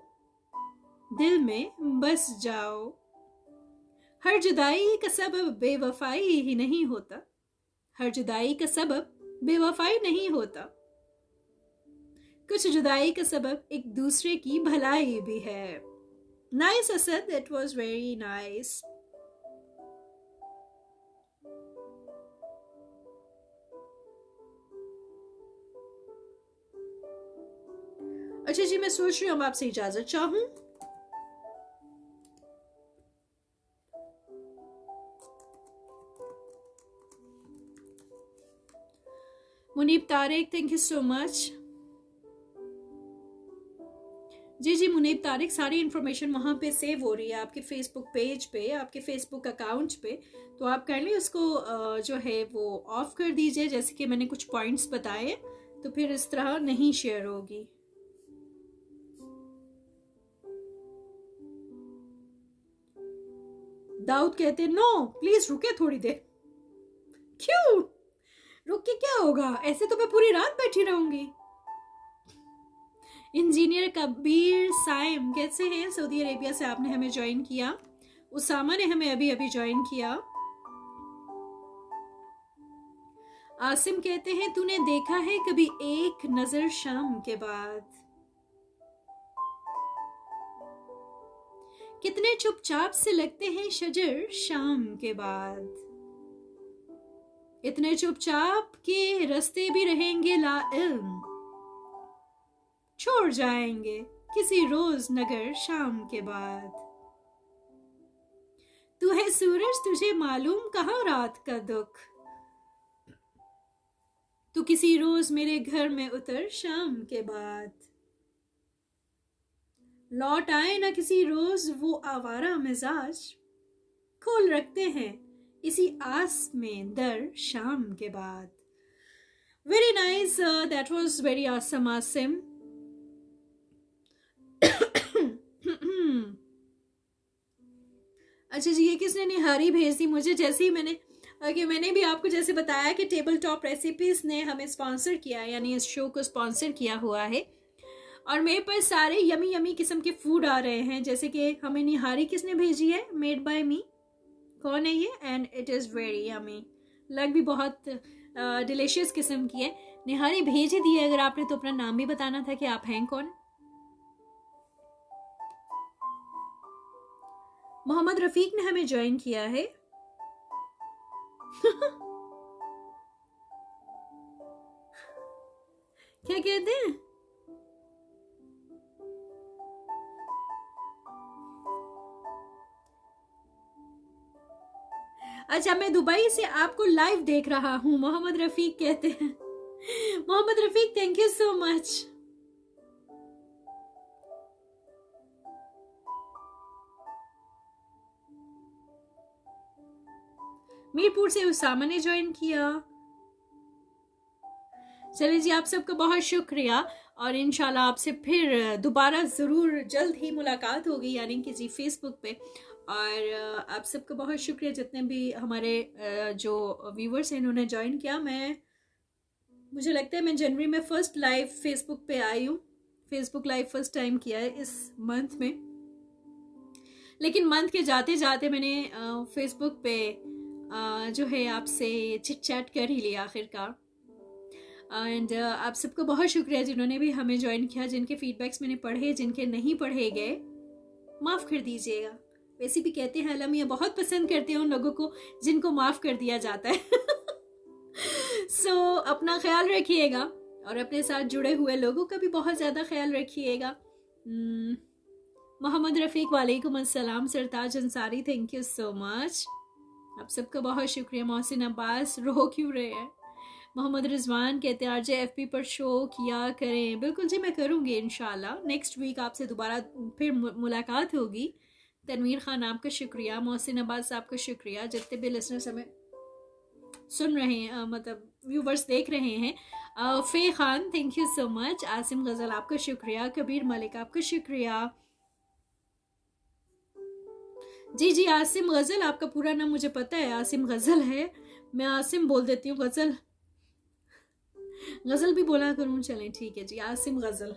दिल में बस जाओ, हर जुदाई का सबब बेवफाई ही नहीं होता, हर जुदाई का सबब बेवफाई नहीं होता, कुछ जुदाई का सबब एक दूसरे की भलाई भी है। Nice Asad, it was very nice. अच्छा जी, मैं सोच रही हूँ अब आपसे इजाजत चाहूं। Munib Tariq, thank you so much. जी जी मुनीब तारिक, सारी इन्फॉर्मेशन वहाँ पे सेव हो रही है आपके फेसबुक पेज पे, आपके फेसबुक अकाउंट पे। तो आप काइंडली उसको जो है वो ऑफ कर दीजिए, जैसे कि मैंने कुछ पॉइंट्स बताए, तो फिर इस तरह नहीं शेयर होगी। दाऊद कहते नो प्लीज रुके थोड़ी देर। क्यों रुक के क्या होगा? ऐसे तो मैं पूरी रात बैठी रहूंगी। इंजीनियर कबीर साइम, कैसे हैं? सऊदी अरेबिया से आपने हमें ज्वाइन किया। उसामा ने हमें अभी अभी ज्वाइन किया। आसिम कहते हैं तूने देखा है कभी एक नजर शाम के बाद, कितने चुपचाप से लगते हैं शजर शाम के बाद, इतने चुपचाप के रास्ते भी रहेंगे लाइल्म, छोड़ जाएंगे किसी रोज नगर शाम के बाद। तू है सूरज तुझे मालूम कहाँ रात का दुख, तू किसी रोज मेरे घर में उतर शाम के बाद, लौट आए ना किसी रोज वो आवारा मिजाज, खोल रखते हैं इसी आस में दर शाम के बाद। Very nice, that was very awesome Asim. अच्छा जी, ये किसने निहारी भेज दी मुझे? जैसे ही मैंने भी आपको जैसे बताया कि टेबल टॉप रेसिपीज ने हमें स्पॉन्सर किया, यानी इस शो को स्पॉन्सर किया हुआ है, और मेरे पास सारे यमी यमी किस्म के फूड आ रहे हैं। जैसे कि हमें निहारी किसने भेजी है? मेड बाय मी, कौन है ये? And it is very yummy, लग भी बहुत डिलीशियस किस्म की है। निहारी भेज ही दी है, अगर आपने तो अपना नाम भी बताना था कि आप हैं कौन। मोहम्मद रफीक ने हमें ज्वाइन किया है। क्या कहते हैं? अच्छा, मैं दुबई से आपको लाइव देख रहा हूँ, मोहम्मद रफीक कहते हैं। Mohammad Rafiq, thank you so much. Mirpur से उसामा ने ज्वाइन किया। चलिए जी, आप सबका बहुत शुक्रिया और इंशाल्लाह आपसे फिर दोबारा ज़रूर जल्द ही मुलाकात होगी, यानी कि जी फेसबुक पे। और आप सबका बहुत शुक्रिया जितने भी हमारे जो व्यूवर्स हैं इन्होंने ज्वाइन किया। मुझे लगता है मैं जनवरी में फर्स्ट लाइव फेसबुक पे आई हूँ। फेसबुक लाइव फर्स्ट टाइम किया है इस मंथ में, लेकिन मंथ के जाते जाते मैंने फेसबुक पे जो है आपसे चिट चैट कर ही लिया आखिरकार। एंड आप सबको बहुत शुक्रिया जिन्होंने भी हमें ज्वाइन किया। जिनके फीडबैक्स मैंने पढ़े, जिनके नहीं पढ़े गए, माफ़ कर दीजिएगा। वैसे भी कहते हैं अल्लाह मियां बहुत पसंद करते हैं उन लोगों को जिनको माफ़ कर दिया जाता है। सो अपना ख्याल रखिएगा और अपने साथ जुड़े हुए लोगों का भी बहुत ज़्यादा ख्याल रखिएगा। मोहम्मद रफ़ीक वालेकुम अस्सलाम। Sartaj Ansari thank you so much. आप सबका बहुत शुक्रिया। मोहसिन अब्बास रो क्यों रहे हैं। मोहम्मद रिजवान कहते हैं आरजे एफपी पर शो किया करें। बिल्कुल जी, मैं करूँगी इंशाल्लाह। नेक्स्ट वीक आपसे दोबारा फिर मुलाकात होगी। तनवीर खान आपका शुक्रिया। मोहसिन अब्बास आपका शुक्रिया। जितने भी लिसनर्स हमें सुन रहे हैं, मतलब व्यूवर्स देख रहे हैं। F Khan thank you so much. Asim Ghazal आपका शुक्रिया। कबीर मलिक आपका शुक्रिया। जी जी, आसिम गज़ल आपका पूरा नाम मुझे पता है, आसिम गज़ल है। मैं आसिम बोल देती हूँ, गज़ल भी बोला करूँ। चलें ठीक है जी, Asim Ghazal.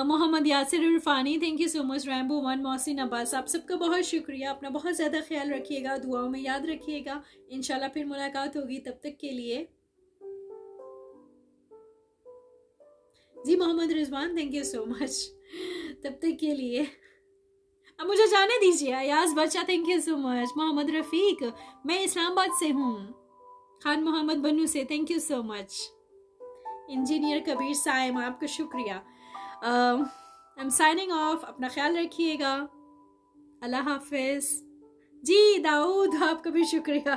Mohammad Yasir Irfani thank you so much. Rambo one. Mohsin Abbas आप सबका बहुत शुक्रिया। अपना बहुत ज़्यादा ख्याल रखिएगा, दुआओं में याद रखिएगा। इंशाल्लाह फिर मुलाकात होगी। तब तक के लिए जी Mohammad Rizwan thank you so much. तब तक के लिए अब मुझे जाने दीजिए। अयाज बच्चा thank you so much. Mohammad Rafiq मैं इस्लामाबाद से हूँ। खान मोहम्मद बनू से thank you so much. Engineer Kabir Saim आपका शुक्रिया। I am signing off. अपना ख्याल रखिएगा। अल्लाह हाफिज। जी दाऊद आपका भी शुक्रिया।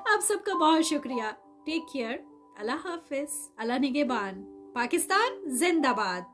आप सबका बहुत शुक्रिया। Take care. अल्लाह हाफिज। अल्लाह निगहबान। पाकिस्तान जिंदाबाद।